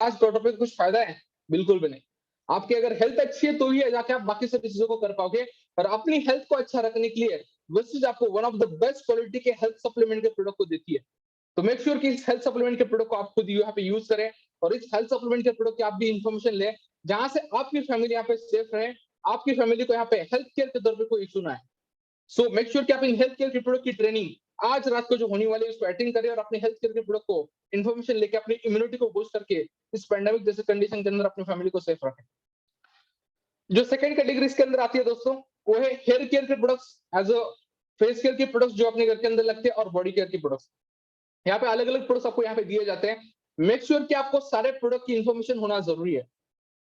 आज प्रोडक्ट पे कुछ फायदा है, बिल्कुल भी नहीं। आपकी अगर हेल्थ अच्छी है तो ही जाके आप बाकी सभी चीजों को कर पाओगे। और अपनी हेल्थ को अच्छा रखने के लिए वेस्टिज आपको one of the best quality के हेल्थ सप्लीमेंट के प्रोडक्ट को देती है। तो मेक श्योर कि इस हेल्थ सप्लीमेंट के प्रोडक्ट को आप खुद यहाँ पे यूज करें, और इस हेल्थ सप्लीमेंट के प्रोडक्ट की आप भी इंफॉर्मेशन लें, जहां से आपकी फैमिली यहाँ पे सेफ रहे, आपकी फैमिली को यहाँ पे हेल्थ केयर के दौर पे कोई इशू ना है। सो मेक श्योर कि आप इन हेल्थ केयर के प्रोडक्ट की ट्रेनिंग आज रात को जो होने वाली है उसको अटेंड करें, और अपने हेल्थ केयर के प्रोडक्ट को इन्फॉर्मेशन लेके अपनी इम्यूनिटी को बूस्ट करके इस पैंडेमिक जैसे कंडीशन के अंदर अपनी फैमिली को सेफ रखें। जो सेकंड कैटेगरी इसके अंदर आती है दोस्तों, वो है हेयर केयर के products, as a face care के प्रोडक्ट्स जो अपने घर के अंदर लगते हैं, और बॉडी केयर के प्रोडक्ट्स। यहाँ पे अलग अलग प्रोडक्ट्स आपको यहाँ पे दिए जाते हैं। मेक श्योर कि आपको सारे प्रोडक्ट की इन्फॉर्मेशन होना जरूरी है।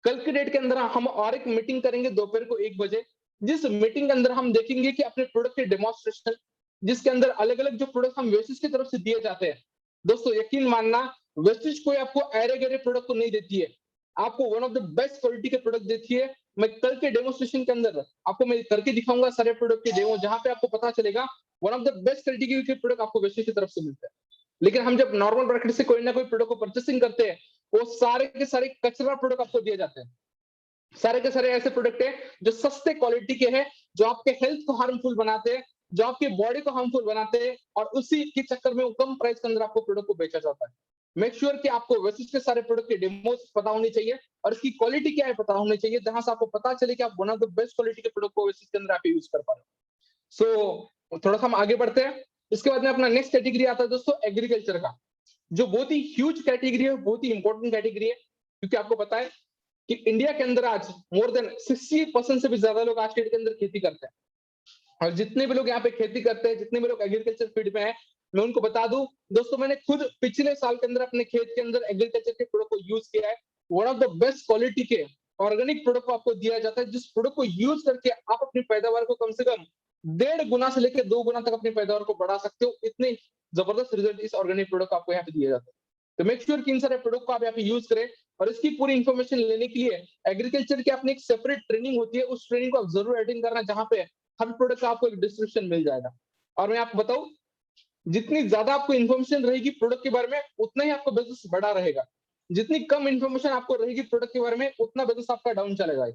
कल के डेट के अंदर हम और एक मीटिंग करेंगे दोपहर को 1 बजे, जिस मीटिंग के अंदर हम देखेंगे कि अपने प्रोडक्ट के डेमोन्स्ट्रेशन, जिसके अंदर अलग अलग जो प्रोडक्ट हम वेस्टिज की तरफ से दिए जाते हैं। दोस्तों यकीन मानना, वेस्टिज कोई आपको अरे गरे प्रोडक्ट को नहीं देती है, आपको one of the best quality के प्रोडक्ट देती है। मैं कल के डेमोन्स्ट्रेशन के अंदर आपको मैं करके दिखाऊंगा सारे प्रोडक्ट के डेमो, जहां पे आपको पता चलेगा one of the best quality के प्रोडक्ट आपको वेस्टिज की तरफ से मिलता है। लेकिन हम जब नॉर्मल मार्केट से कोई ना कोई प्रोडक्ट को परचेसिंग करते हैं, वो सारे के सारे कचरा प्रोडक्ट आपको दिए जाते हैं। सारे के सारे ऐसे प्रोडक्ट है जो सस्ते क्वालिटी के हैं, जो आपके हेल्थ को हार्मफुल बनाते हैं, जो आपकी बॉडी को हार्मफुल बनाते हैं, और उसी के चक्कर में वो कम प्राइस के अंदर आपको प्रोडक्ट को बेचा जाता है। मेक श्योर कि आपको वेस्टिज के सारे प्रोडक्ट के डेमोस पता होनी चाहिए, और इसकी क्वालिटी क्या है पता होनी चाहिए, जहां से आपको पता चले कि आप one of the best quality के प्रोडक्ट को वेस्टिज के अंदर आप यूज कर पा रहे हो। सो थोड़ा सा हम आगे बढ़ते हैं। इसके बाद में अपना नेक्स्ट कैटेगरी आता है दोस्तों एग्रीकल्चर का, जो बहुत ही ह्यूज कैटेगरी है, बहुत ही इंपॉर्टेंट कैटेगरी है। क्योंकि आपको पता है कि इंडिया के अंदर आज मोर देन 60% से भी ज्यादा लोग आज के डेट के अंदर खेती करते हैं। और जितने भी लोग यहाँ पे खेती करते हैं, जितने भी लोग एग्रीकल्चर फील्ड में हैं, मैं उनको बता दूं, दोस्तों मैंने खुद पिछले साल के अंदर अपने खेत के अंदर एग्रीकल्चर के प्रोडक्ट को यूज किया है। One of the best quality के ऑर्गेनिक प्रोडक्ट को आपको दिया जाता है, जिस प्रोडक्ट को यूज करके आप अपनी पैदावार को कम से कम 1.5 गुना से लेकर 2 गुना तक अपनी पैदावार को बढ़ा सकते हो। इतने जबरदस्त रिजल्ट इस ऑर्गेनिक प्रोडक्ट को आपको यहाँ पे दिया जाता है। तो मेक श्योर कि इन सारे प्रोडक्ट को आप यहाँ पे यूज करें। और इसकी पूरी इन्फॉर्मेशन लेने के लिए एग्रीकल्चर की अपनी एक सेपरेट ट्रेनिंग होती है, उस ट्रेनिंग को आप जरूर अटेंड करना, जहां पे हर प्रोडक्ट का आपको एक डिस्क्रिप्शन मिल जाएगा। और मैं आपको बताऊं, जितनी ज्यादा आपको इन्फॉर्मेशन रहेगी प्रोडक्ट के बारे में, उतना ही आपको बिजनेस बड़ा रहेगा। जितनी कम इन्फॉर्मेशन आपको रहेगी प्रोडक्ट के बारे में, उतना बिजनेस आपका डाउन चलेगा।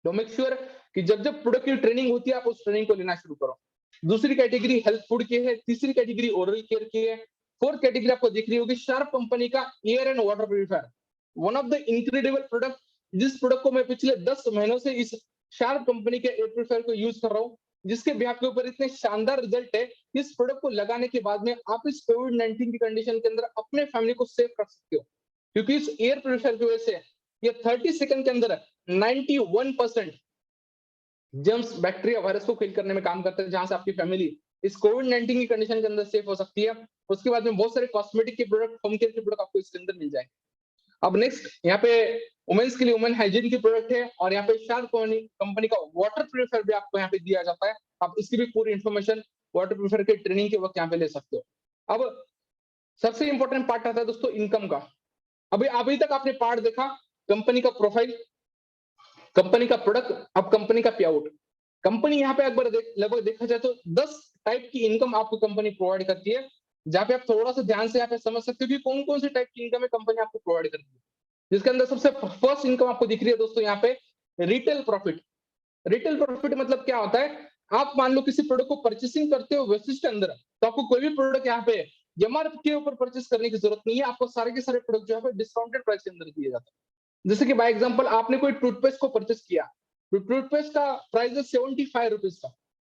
तो मेक श्योर कि जब जब प्रोडक्ट की ट्रेनिंग होती है, आप उस ट्रेनिंग को लेना शुरू करो। दूसरी कैटेगरी हेल्थ फूड की है, तीसरी कैटेगरी ओरल केयर की है, फोर्थ कैटेगरी आपको दिख रही होगी शार्प कंपनी का air and water purifier. One of the incredible product, जिस प्रोडक्ट को मैं पिछले 10 महीनों से इस शार्प कंपनी के एयर प्यूरिफायर को यूज कर रहा हूँ, जिसके भी आपके ऊपर इतने शानदार रिजल्ट है। इस प्रोडक्ट को लगाने के बाद में आप इस कोविड-19 की कंडीशन के अंदर अपने फैमिली को सेव कर सकते हो, क्योंकि इस एयर प्यूरिफायर की वजह से ये 30 सेकंड के अंदर 91% जर्म्स, बैक्टीरिया, वायरस को किल करने में काम करते हैं, जहां से आपकी फैमिली इस कोविड-19 की कंडीशन के अंदर सेफ हो सकती है। उसके बाद में बहुत सारे कॉस्मेटिक के प्रोडक्ट, होम केयर के प्रोडक्ट आपको इसके अंदर मिल जाएंगे। अब नेक्स्ट यहाँ पे वुमेन्स के लिए वुमेन हाइजीन की प्रोडक्ट है, और यहाँ पे शार्प कंपनी का वाटर प्यूरिफायर भी आपको यहाँ पे दिया जाता है। आप इसकी भी पूरी इन्फॉर्मेशन वाटर प्यूरिफायर के ट्रेनिंग के वक्त यहाँ पे ले सकते हो। अब सबसे इंपॉर्टेंट पार्ट आता है दोस्तों इनकम का। अभी अभी तक आपने पार्ट देखा कंपनी का प्रोफाइल, कंपनी का प्रोडक्ट, अब कंपनी का पे आउट। कंपनी यहाँ पे अगर लगभग देखा जाए तो 10 टाइप की इनकम आपको कंपनी प्रोवाइड करती है, जहाँ पे आप थोड़ा सा ध्यान से यहाँ पे समझ सकते हो कि कौन कौन से टाइप की इनकम है कंपनी आपको प्रोवाइड करती है। जिसके अंदर सबसे फर्स्ट इनकम आपको दिख रही है दोस्तों यहाँ पे रिटेल प्रॉफिट। रिटेल प्रॉफिट मतलब क्या होता है, आप मान लो किसी प्रोडक्ट को परचेसिंग करते हो वेस्टिज के अंदर, तो आपको कोई भी प्रोडक्ट यहाँ पे एमआरपी के ऊपर परचेस करने की जरूरत नहीं है। आपको सारे के सारे प्रोडक्ट जो है डिस्काउंटेड प्राइस के अंदर दिए जाते हैं। जैसे कि बाय एग्जांपल आपने कोई टूथपेस्ट को परचेस किया, तो टूथपेस्ट का प्राइस है 75 रुपीज का,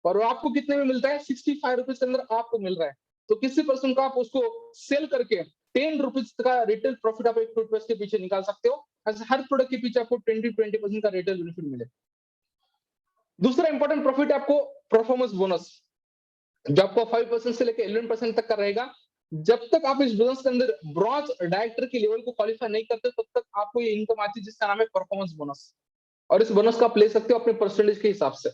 और वो आपको कितने में मिलता है, 65 रुपीज के अंदर आपको मिल रहा है। तो किसी पर्सन को आप उसको सेल करके 10 रुपीज का रिटेल प्रॉफिट आप एक टूथपेस्ट के पीछे निकाल सकते हो। ऐसे हर प्रोडक्ट के पीछे आपको 20% का रिटेल बेनिफिट मिले। दूसरा इंपॉर्टेंट प्रॉफिट है आपको परफॉर्मेंस बोनस, जो आपको 5% से लेकर 11% तक का रहेगा। जब तक आप इस बिजनेस के अंदर ब्रॉन्ज डायरेक्टर की लेवल को क्वालिफाई नहीं करते, तब तक आपको ये इनकम आती है, जिसका नाम है परफॉर्मेंस बोनस। और इस बोनस को आप ले सकते हो अपने परसेंटेज के हिसाब से।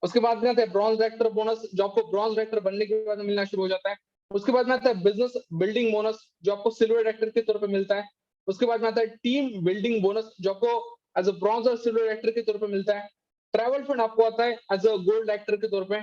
उसके बाद में आता है ब्रॉन्ज डायरेक्टर बोनस, जो आपको ब्रॉन्ज डायरेक्टर बनने के बाद मिलना शुरू हो जाता है। उसके बाद में आता है बिजनेस बिल्डिंग बोनस, जो आपको सिल्वर डायरेक्टर के तौर पर मिलता है। उसके बाद में आता है टीम बिल्डिंग बोनस, जो आपको एज अ ब्रॉन्ज और सिल्वर डायरेक्टर के तौर पर मिलता है। ट्रैवल फंड आपको आता है एज अ गोल्ड डायरेक्टर के तौर पे।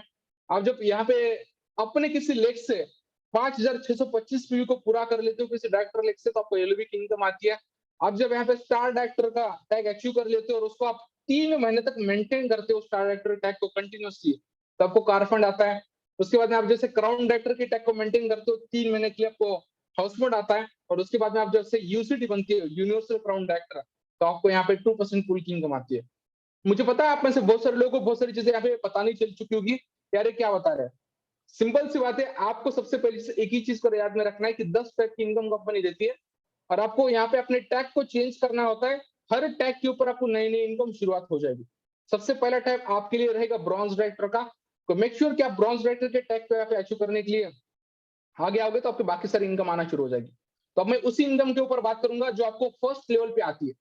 आप जब यहाँ पे अपने किसी लेख से 5,625 पीवी को पूरा कर लेते हो किसी डायरेक्टर लेख से, तो आपको एलओबी की इनकम आती है। आप जब यहाँ पे स्टार डायरेक्टर का टैग अचीव कर लेते हो और उसको आप 3 महीने तक मेंटेन करते हो स्टार डायरेक्टर टैग को कंटिन्यूअसली, तो आपको कार फंड आता है। उसके बाद में आप जैसे क्राउन डायरेक्टर के टैग को मेंटेन करते हो 3 महीने के लिए, आपको हाउस फंड आता है। और उसके बाद में आप जैसे यूसीडी बनती है, यूनिवर्सल क्राउन डायरेक्टर, तो आपको यहाँ पे 2% पूल की इनकम आती है। मुझे पता है आप में से बहुत सारे लोगों को बहुत सारी चीजें यहाँ पे पता नहीं चल चुकी होगी, यार ये क्या बता रहे हैं। सिंपल सी बात है, आपको सबसे पहले एक ही चीज को याद में रखना है कि 10 टाइप की इनकम कंपनी देती है, और आपको यहाँ पे अपने टैग को चेंज करना होता है। हर टैग के ऊपर आपको नई नई इनकम शुरुआत हो जाएगी। सबसे पहला टैग आपके लिए रहेगा ब्रॉन्ज डायरेक्टर का, तो मेक श्योर कि आप ब्रॉन्ज डायरेक्टर के टैग को यहाँ पे अचीव करने के लिए आगे आओगे, तो आपकी बाकी सारी इनकम आना शुरू हो जाएगी। तो अब मैं उसी इनकम के ऊपर बात करूंगा जो आपको फर्स्ट लेवल पे आती है।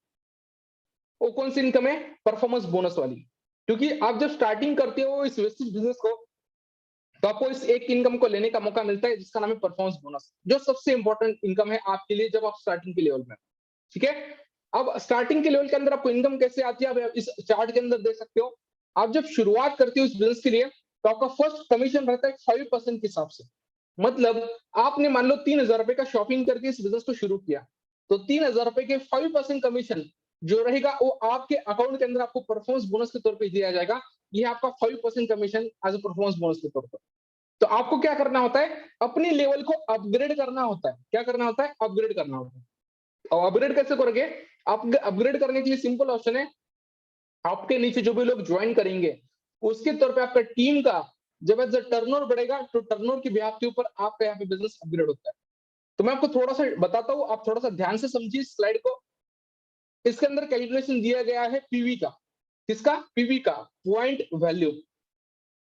वो कौन सी इनकम है, परफॉर्मेंस बोनस वाली। क्योंकि आप जब स्टार्टिंग करते हो इस वेस्टेज बिजनेस को, तो आपको इस एक इनकम को लेने का मौका मिलता है, जिसका नाम है परफॉर्मेंस बोनस, जो सबसे इंपॉर्टेंट इनकम है आपके लिए जब आप स्टार्टिंग के लेवल में। ठीक है, अब स्टार्टिंग के लेवल के अंदर आपको इनकम कैसे आती है, आप इस चार्ट के अंदर देख सकते हो। आप जब शुरुआत करते हो इस बिजनेस के लिए, तो आपका फर्स्ट कमीशन रहता है 5% के हिसाब से। मतलब आपने मान लो 3,000 रुपए का शॉपिंग करके इस बिजनेस को शुरू किया, तो 3,000 रुपए के 5% कमीशन जो रहेगा वो आपके अकाउंट के अंदर आपको परफॉर्मेंस बोनस के तौर पे दिया जाएगा। ये आपका 5% commission as a performance bonus के तौर पर। तो आपको क्या करना होता है, अपनी लेवल को अपग्रेड करना होता है। क्या करना होता है, अपग्रेड करना होता है। और अपग्रेड कैसे करोगे, आप अपग्रेड करने के लिए सिंपल ऑप्शन है, आपके नीचे जो भी लोग ज्वाइन करेंगे उसके तौर पे आपका टीम का जब टर्नओवर बढ़ेगा, तो टर्नओवर की ब्याज के ऊपर आपका यहाँ पे बिजनेस अपग्रेड होता है। तो मैं आपको थोड़ा सा बताता हूँ, आप थोड़ा सा ध्यान से समझिए स्लाइड को। इसके अंदर कैलकुलेशन दिया गया है पीवी का, किसका, पीवी का, पॉइंट वैल्यू।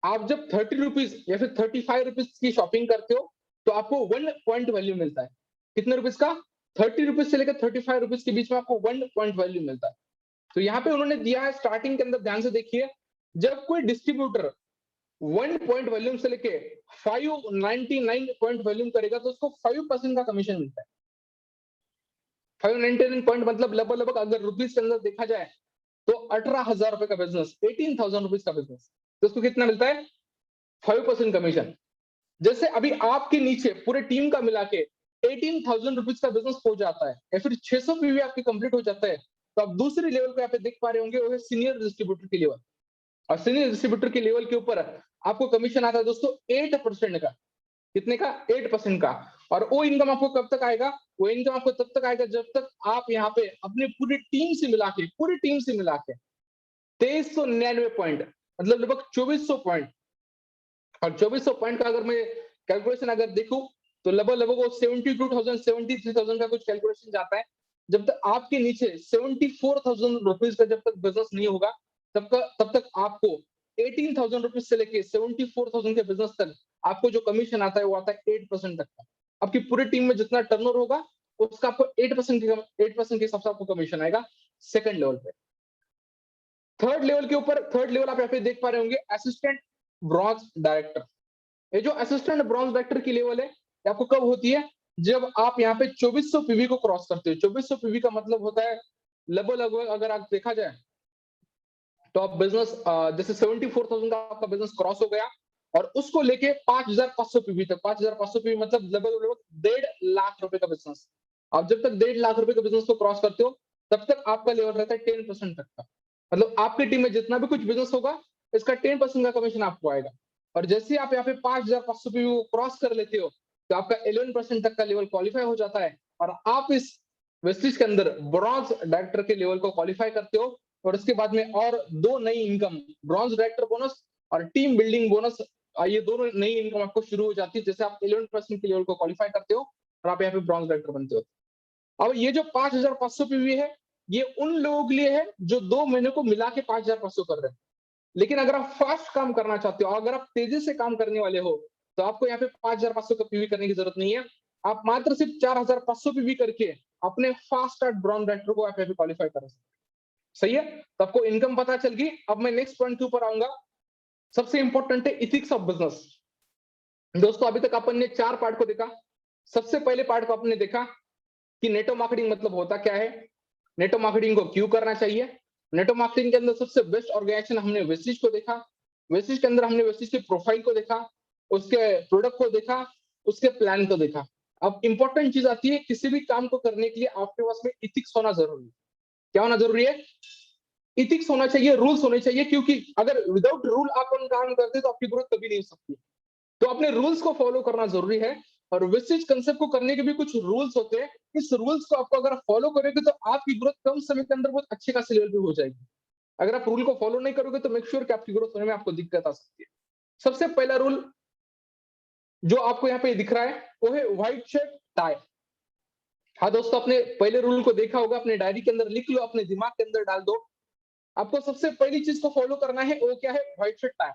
आप जब 30 रुपीज या फिर 35 रुपीज की शॉपिंग करते हो तो आपको 1 पॉइंट वैल्यू मिलता है। कितने रुपीज का? 30 रुपीज से लेकर 35 रुपीज के बीच में आपको 1 पॉइंट वैल्यू मिलता है। तो यहाँ पे उन्होंने दिया है स्टार्टिंग के अंदर, ध्यान से देखिए, जब कोई डिस्ट्रीब्यूटर 1 पॉइंट वॉल्यूम से लेके 599 पॉइंट वॉल्यूम करेगा तो उसको 5% का कमीशन मिलता है। 599 पॉइंट मतलब लगभग अगर रुपीज के अंदर देखा जाए तो 18,000 रुपए का बिजनेस, 18,000 रुपीज का बिजनेस, तो उसको कितना मिलता है? 5% कमीशन। जैसे अभी आपके नीचे पूरे टीम का मिला के 18,000 रुपीज का बिजनेस हो जाता है या फिर 600 पीवी आपके कंप्लीट हो जाता है, तो आप दूसरी लेवल पे यहाँ पे देख पा रहे होंगे, वो है सीनियर डिस्ट्रीब्यूटर की लेवल। और सीनियर डिस्ट्रीब्यूटर के लेवल के ऊपर आपको कमीशन आता है दोस्तों 8% का। कितने का? 8% का। और वो इनकम आपको कब तक आएगा? वो इनकम आपको तब तक आएगा जब तक आप यहाँ पे अपनी पूरी टीम से मिला के 2399 पॉइंट, मतलब लगभग 2400 पॉइंट। और 2400 पॉइंट का अगर मैं कैलकुलेशन अगर देखूं तो लगभग वो 72,000 73,000 का कुछ कैलकुलेशन जाता है। जब तक आपके नीचे 74,000 रुपीज का जब तक बिजनेस नहीं होगा तब तक आपको 18,000 रुपीज से लेके 74,000 के बिजनेस तक आपको जो कमीशन आता है वो आता है 8% तक का। आपकी पूरी टीम में जितना टर्नओवर होगा उसका आपको 8% के हिसाब से आपको कमीशन आएगा सेकंड लेवल पे। थर्ड लेवल आप यहाँ पे देख पा रहे होंगे, असिस्टेंट ब्रॉन्ज डायरेक्टर। ये जो असिस्टेंट ब्रॉन्ज डायरेक्टर की लेवल है, ये आपको कब होती है? जब आप यहाँ पे 2400 पीवी को क्रॉस करते हो। 2400 पीवी का मतलब होता है लगभग अगर आप देखा जाए तो आप बिजनेस जैसे 74,000 का आपका बिजनेस क्रॉस हो गया और उसको लेके 5,500 पीवी तक, 5,500 पीवी मतलब लगभग 1.5 लाख रुपए का बिजनेस। आप जब तक 1.5 लाख रुपए के बिजनेस को क्रॉस करते हो तब तक आपका लेवल रहता है 10% तक का। मतलब आपकी टीम में जितना भी कुछ बिजनेस होगा इसका 10% का कमीशन आपको आएगा। और जैसे आप यहाँ पे 5,500 पीवी को क्रॉस कर लेते हो तो आपका 11% तक का लेवल क्वालिफाई हो जाता है और आप इस वेस्टिज के अंदर ब्रॉन्ज डायरेक्टर के लेवल को क्वालिफाई करते हो। और उसके बाद में और दो नई इनकम, ब्रॉन्ज डायरेक्टर बोनस और टीम बिल्डिंग बोनस, ये दोनों नई इनकम आपको शुरू हो जाती है जैसे आप 11% के लेवल को क्वालिफाई करते हो और आप यहाँ पे ब्रॉन्ज डायरेक्टर बनते हो। अब ये जो 5,500 पीवी है ये उन लोगों के लिए है जो 2 महीने को मिला के 5,500 कर रहे हैं। लेकिन अगर आप फास्ट काम करना चाहते हो, अगर आप तेजी से काम करने वाले हो तो आपको यहाँ पे 5,500 का पीवी करने की जरूरत नहीं है। आप मात्र सिर्फ 4,500 पीवी करके अपने फास्ट स्टार्ट ब्रॉन्ज डायरेक्टर को आप यहाँ पे क्वालिफाई कर सकते हैं। सही है? तो आपको इनकम पता चल गई। अब मैं नेक्स्ट पॉइंट के ऊपर आऊंगा। सबसे इंपॉर्टेंट है इथिक्स ऑफ बिजनेस। दोस्तों अभी तक अपन ने 4 पार्ट को देखा। सबसे पहले पार्ट को आपने देखा कि नेटवर्क मार्केटिंग मतलब होता क्या है, नेटवर्क मार्केटिंग को क्यों करना चाहिए। नेटवर्क मार्केटिंग के अंदर सबसे बेस्ट ऑर्गेनाइजेशन हमने वेस्टिज को देखा। वेस्टिज के अंदर हमने वेस्टिज के प्रोफाइल को देखा, उसके प्रोडक्ट को देखा, उसके प्लान को देखा। अब इंपॉर्टेंट चीज आती है, किसी भी काम को करने के लिए आपके पास में इथिक्स होना जरूरी है। क्या होना जरूरी है? इथिक्स होना चाहिए, रूल्स होने चाहिए, क्योंकि अगर विदाउट रूल आप काम करते तो आपकी ग्रोथ कभी नहीं हो सकती। तो अपने रूल्स को फॉलो करना जरूरी है और विशिष्ट कंसेप्ट को करने के भी कुछ रूल्स होते हैं। इस रूल्स को आपको अगर फॉलो करोगे तो आपकी ग्रोथ कम समय के अंदर बहुत अच्छे खासे लेवल पे हो जाएगी। अगर आप रूल को फॉलो नहीं करोगे तो मेक श्योर कि आपकी ग्रोथ होने में आपको दिक्कत आ सकती है। सबसे पहला रूल जो आपको यहाँ पे दिख रहा है वो है व्हाइट शर्ट टाई। हाँ दोस्तों, आपने पहले रूल को देखा होगा, अपने डायरी के अंदर लिख लो, अपने दिमाग के अंदर डाल दो। आपको सबसे पहली चीज को फॉलो करना है, वो क्या है? White shirt tie.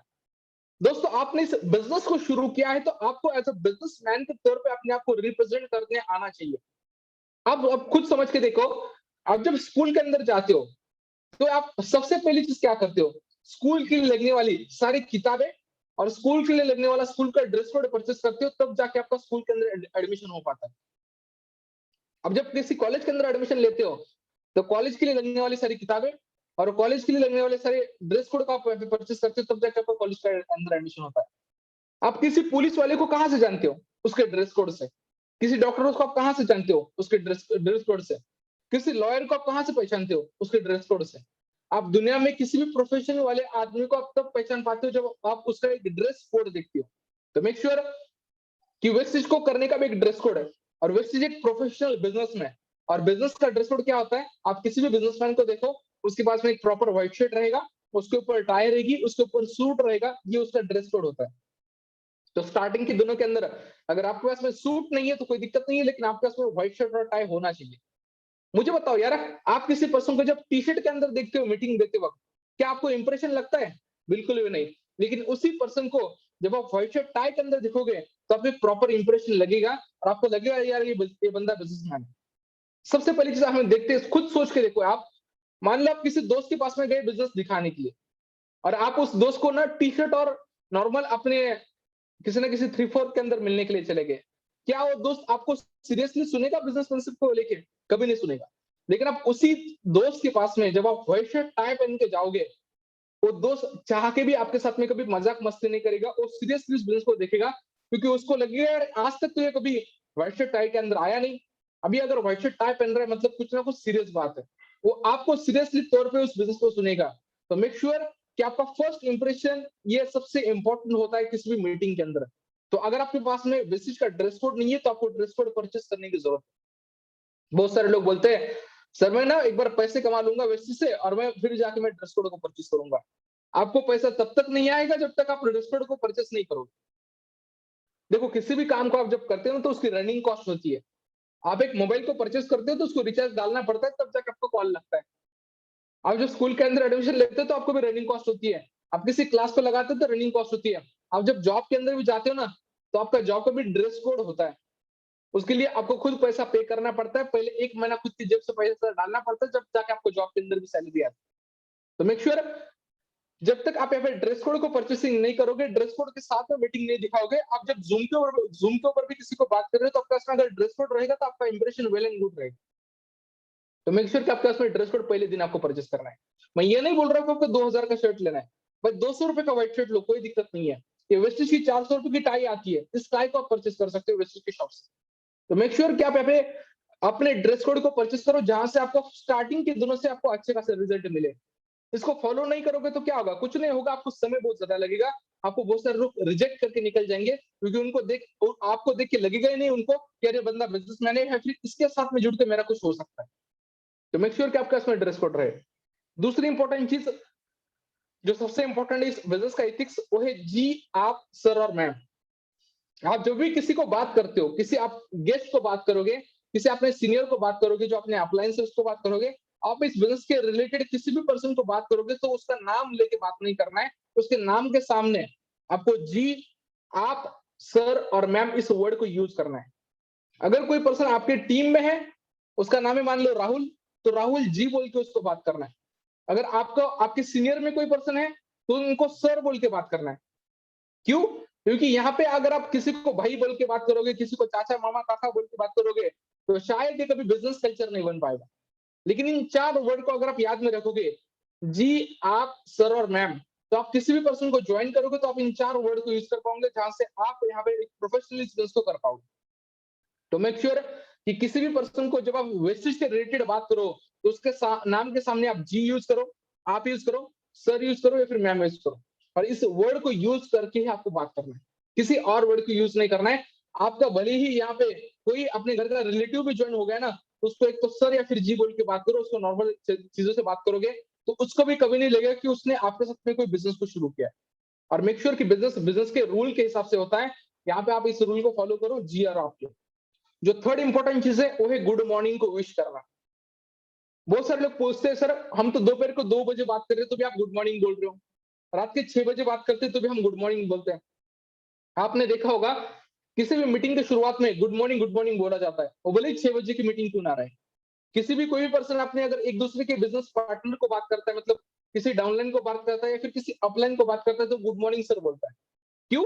दोस्तों आपने इस बिजनेस को शुरू किया है तो आपको एज अ बिजनेसमैन के तौर पे अपने आप को रिप्रेजेंट करने आना चाहिए। अब खुद समझ के देखो, आप जब स्कूल के अंदर जाते हो तो आप सबसे पहली चीज क्या करते हो? स्कूल के लिए लगने वाली सारी किताबें और स्कूल के लिए लगने वाला स्कूल का ड्रेस कोड परचेस करते हो, तब जाके आपका स्कूल के अंदर एडमिशन हो पाता है। अब जब किसी कॉलेज के अंदर एडमिशन लेते हो तो कॉलेज के लिए लगने वाली सारी किताबें और कॉलेज के लिए लगने वाले सारे ड्रेस कोड का आप परचेस करते हो, तब जाके आपका कॉलेज के अंदर एडमिशन होता है। आप किसी पुलिस वाले को कहां से जानते हो? उसके ड्रेस कोड से। किसी डॉक्टर को आप कहां से जानते हो? उसके ड्रेस कोड से। किसी लॉयर को आप कहां से पहचानते हो? उसके ड्रेस कोड से। आप दुनिया में किसी भी प्रोफेशन वाले आदमी को आप तब पहचान पाते हो जब आप उसका एक ड्रेस कोड देखते हो। तो मेक श्योर कि वेस्ट चीज को करने का भी एक ड्रेस कोड है और वेस्ट चीज एक प्रोफेशनल बिजनेसमैन। और बिजनेस का ड्रेस कोड क्या होता है? आप किसी भी बिजनेसमैन को देखो, उसके पास में एक प्रॉपर व्हाइट शर्ट रहेगा, उसके ऊपर टाई रहेगी, उसके ऊपर सूट रहेगा, ये उसका ड्रेस कोड होता है। तो स्टार्टिंग के दिनों के अंदर अगर आपके पास में सूट नहीं है तो कोई दिक्कत नहीं है, लेकिन आपके पास में व्हाइट शर्ट और टाई होना चाहिए। मुझे बताओ यार, आप किसी पर्सन को जब टी शर्ट के अंदर देखते हो मीटिंग देते वक्त, क्या आपको इंप्रेशन लगता है? बिल्कुल भी नहीं। लेकिन उसी पर्सन को जब आप व्हाइट शर्ट टाई के अंदर दिखोगे तो आपको एक प्रॉपर इंप्रेशन लगेगा और आपको लगेगा यार ये बंदा बिजनेसमैन है। सबसे पहली चीज हमें देखते हैं, खुद सोच के देखो आप, मान लो आप किसी दोस्त के पास में गए बिजनेस दिखाने के लिए और आप उस दोस्त को ना टी शर्ट और नॉर्मल अपने किसी ना किसी थ्री फोर के अंदर मिलने के लिए चले गए, क्या वो दोस्त आपको सीरियसली सुनेगा बिजनेस कॉन्सेप्ट को लेके? कभी नहीं सुनेगा। लेकिन आप उसी दोस्त के पास में जब आप व्हाइट शर्ट टाई पहन के जाओगे, वो दोस्त चाह के भी आपके साथ में कभी मजाक मस्ती नहीं करेगा, वो सीरियसली उस बिजनेस को देखेगा, क्योंकि उसको लगेगा यार आज तक तो ये कभी व्हाइट शर्ट टाई के अंदर आया नहीं, अभी अगर व्हाइट शर्ट टाई पहन रहा है मतलब कुछ ना कुछ सीरियस बात है। वो आपको सीरियसली तौर पे उस बिजनेस को सुनेगा। तो मेक श्योर कि आपका फर्स्ट इंप्रेशन ये सबसे इंपॉर्टेंट होता है किसी भी मीटिंग के अंदर। तो अगर आपके पास में बेसिस का ड्रेस कोड नहीं है तो आपको ड्रेस कोड परचेस करने की जरूरत है। बहुत सारे लोग बोलते हैं सर मैं ना एक बार पैसे कमा लूंगा बेसिस से और मैं फिर जाके मैं ड्रेस कोड को परचेस करूंगा। आपको पैसा तब तक नहीं आएगा जब तक आप ड्रेस कोड को परचेस नहीं करोगे। देखो किसी भी काम को आप जब करते हो ना तो उसकी रनिंग कॉस्ट होती है। आप एक मोबाइल को परचेस करते हो तो उसको रिचार्ज डालना पड़ता है तब जाके आपको कॉल लगता है। आप जब स्कूल के अंदर एडमिशन लेते हो तो आपको भी रनिंग कॉस्ट होती है। आप किसी क्लास को लगाते हो तो रनिंग कॉस्ट होती है। आप जब जॉब के अंदर भी जाते हो ना तो आपका जॉब का भी ड्रेस कोड होता है। उसके लिए आपको खुद पैसा पे करना पड़ता है। पहले 1 महीना खुद की जेब से पैसा डालना पड़ता है, जब जाके आपको जॉब के अंदर भी सैलरी आती है। तो मेक श्योर जब तक आप यहाँ पे ड्रेस कोड को परचेसिंग नहीं करोगे, ड्रेस कोड के साथ में मीटिंग नहीं दिखाओगे, आप जब ज़ूम के ऊपर भी किसी को बात कर रहे हो तो आपके पास में अगर ड्रेस कोड रहेगा तो आपका इंप्रेशन वेल एंड गुड रहेगा। तो मेक श्योर कि आपके पास में ड्रेस कोड पहले दिन आपको परचेस करना है। मैं ये नहीं बोल रहा हूँ कि आपको 2000 का शर्ट लेना है, भाई 200 रुपए का व्हाइट शर्ट लो, कोई दिक्कत नहीं है। ये वेस्टिज की 400 रुपए की टाई आती है, इस टाई को आप परचेस कर सकते हो वेस्टिज की शॉप से। तो मेक श्योर कि आप यहाँ पे अपने ड्रेस कोड को परचेस करो जहां से आपको स्टार्टिंग के दिनों से आपको अच्छे खासे रिजल्ट मिले। इसको फॉलो नहीं करोगे तो क्या होगा? कुछ नहीं होगा, आपको समय बहुत ज्यादा लगेगा। आपको बहुत सारे लोग रिजेक्ट करके निकल जाएंगे क्योंकि उनको देख आपको देख के लगेगा ही नहीं उनको कि अरे बंदा बिजनेसमैन है या फिर इसके साथ में जुड़ के मेरा कुछ हो सकता है। तो मेक श्योर कि आपके पास में ड्रेस कोड रहे। दूसरी इंपॉर्टेंट चीज जो सबसे इंपॉर्टेंट है इस बिजनेस का एथिक्स, वो है जी, आप, सर और मैम। आप जब भी किसी को बात करते हो, किसी आप गेस्ट को बात करोगे, किसी अपने सीनियर को बात करोगे, जो अपने अपलाइन से उसको बात करोगे, आप इस बिजनेस के रिलेटेड किसी भी पर्सन को बात करोगे तो उसका नाम लेके बात नहीं करना है। उसके नाम के सामने आपको जी, आप, सर और मैम इस वर्ड को यूज करना है। अगर कोई पर्सन आपके टीम में है, उसका नाम है मान लो राहुल, तो राहुल जी बोल के उसको बात करना है। अगर आपको आपके सीनियर में कोई पर्सन है तो उनको सर बोल के बात करना है। क्यों? क्योंकि यहाँ पे अगर आप किसी को भाई बोल के बात करोगे, किसी को चाचा मामा काका बोल के बात करोगे, तो शायद ये कभी बिजनेस कल्चर नहीं बन पाएगा। लेकिन इन 4 वर्ड को अगर आप याद में रखोगे, जी, आप, सर और मैम, तो आप किसी भी पर्सन को ज्वाइन करोगे तो आप इन 4 वर्ड को यूज कर पाओगे जहां से आप यहाँ पे एक प्रोफेशनली बिजनेस को कर पाओगे। तो मेक श्योर कि किसी भी पर्सन को जब आप वेस्टेज के रिलेटेड बात करो तो उसके नाम के सामने आप जी यूज करो, आप यूज करो, सर यूज करो या फिर मैम यूज करो। और इस वर्ड को यूज करके ही आपको बात करना है, किसी और वर्ड को यूज नहीं करना है। आपका भले ही यहाँ पे कोई अपने घर का रिलेटिव भी ज्वाइन हो गया ना, तो उसको एक तो सर या फिर जी बोल के बात करो, उसको नॉर्मल चीजों से बात करोगे तो उसको भी कभी नहीं लगेगा कि उसने आपके साथ में कोई बिजनेस को शुरू किया है। और मेक श्योर कि बिजनेस बिजनेस के रूल के हिसाब से होता है। यहाँ पे आप इस रूल को फॉलो करो, जी और आपके। जो थर्ड इंपॉर्टेंट चीज है वो है गुड मॉर्निंग को विश करना। बहुत सारे लोग पूछते हैं सर हम तो दोपहर को 2 बजे बात कर रहे हैं तो भी आप गुड मॉर्निंग बोल रहे हो, रात के 6 बजे बात करते हैं तो भी हम गुड मॉर्निंग बोलते हैं। आपने देखा होगा किसी भी मीटिंग की शुरुआत में गुड मॉर्निंग बोला जाता है, वो भले ही 6 बजे की मीटिंग क्यों ना रहे। किसी भी कोई भी पर्सन अपने अगर एक दूसरे के बिजनेस पार्टनर को बात करता है, मतलब किसी डाउनलाइन को बात करता है या फिर किसी अपलाइन को बात करता है, तो गुड मॉर्निंग सर बोलता है। क्यों?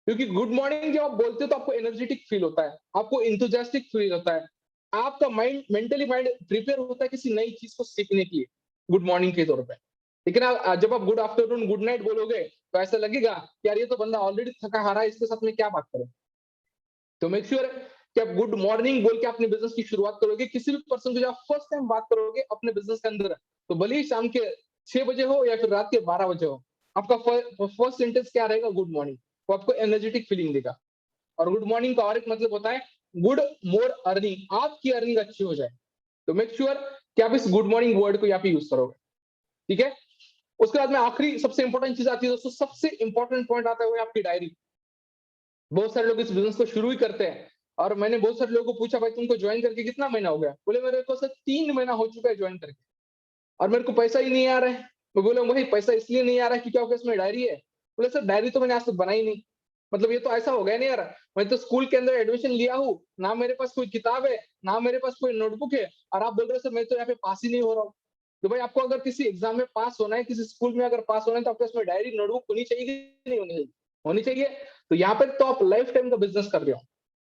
क्योंकि गुड मॉर्निंग जब आप बोलते हो तो आपको एनर्जेटिक फील होता है, आपको इंथुजियास्टिक फील होता है, आपका माइंड मेंटली माइंड प्रिपेयर होता है किसी नई चीज को सीखने के लिए गुड मॉर्निंग के तौर पे। लेकिन जब आप गुड आफ्टरनून गुड नाइट बोलोगे तो ऐसा लगेगा कि यार ये तो बंदा ऑलरेडी थका हारा है, इसके साथ में क्या बात करें। तो मेक श्योर कि आप गुड मॉर्निंग बोल के अपने बिजनेस की शुरुआत करोगे। किसी भी पर्सन को जब फर्स्ट टाइम बात करोगे अपने बिजनेस के अंदर, तो भले ही शाम के 6 बजे हो या फिर रात के 12 बजे हो, आपका फर्स्ट सेंटेंस क्या रहेगा? Good morning. वो आपको एनर्जेटिक फीलिंग देगा। और गुड मॉर्निंग का और एक मतलब होता है गुड मोर अर्निंग, आपकी अर्निंग अच्छी हो जाए। तो मेक श्योर कि आप इस गुड मॉर्निंग वर्ड को यहाँ पे यूज करोगे। ठीक है? उसके बाद में आखिरी सबसे इंपॉर्टेंट चीज आती है दोस्तों, सबसे इंपॉर्टेंट पॉइंट आता है वो है आपकी डायरी। बहुत सारे लोग इस बिजनेस को शुरू ही करते हैं और मैंने बहुत सारे लोगों को पूछा भाई तुमको ज्वाइन करके कितना महीना हो गया? बोले मेरे को सर 3 महीना हो चुका है ज्वाइन करके और मेरे को पैसा ही नहीं आ रहा है। मैं बोला वही पैसा इसलिए नहीं आ रहा है क्योंकि आपके इसमें डायरी है। बोले सर डायरी तो मैंने आज तक बनाई नहीं। मतलब ये तो ऐसा हो गया ना यार, मैं तो स्कूल के अंदर एडमिशन लिया हूँ, ना मेरे पास कोई किताब है, ना मेरे पास कोई नोटबुक है, और आप बोल रहे हो सर मैं तो यहाँ पे पास ही नहीं हो रहा हूँ। तो भाई आपको अगर किसी एग्जाम में पास होना है, किसी स्कूल में अगर पास होना है, तो आपके पास डायरी नोटबुक होनी चाहिए कि नहीं होनी चाहिए? होनी चाहिए। तो यहाँ पे तो आप लाइफ टाइम का बिजनेस कर रहे हो।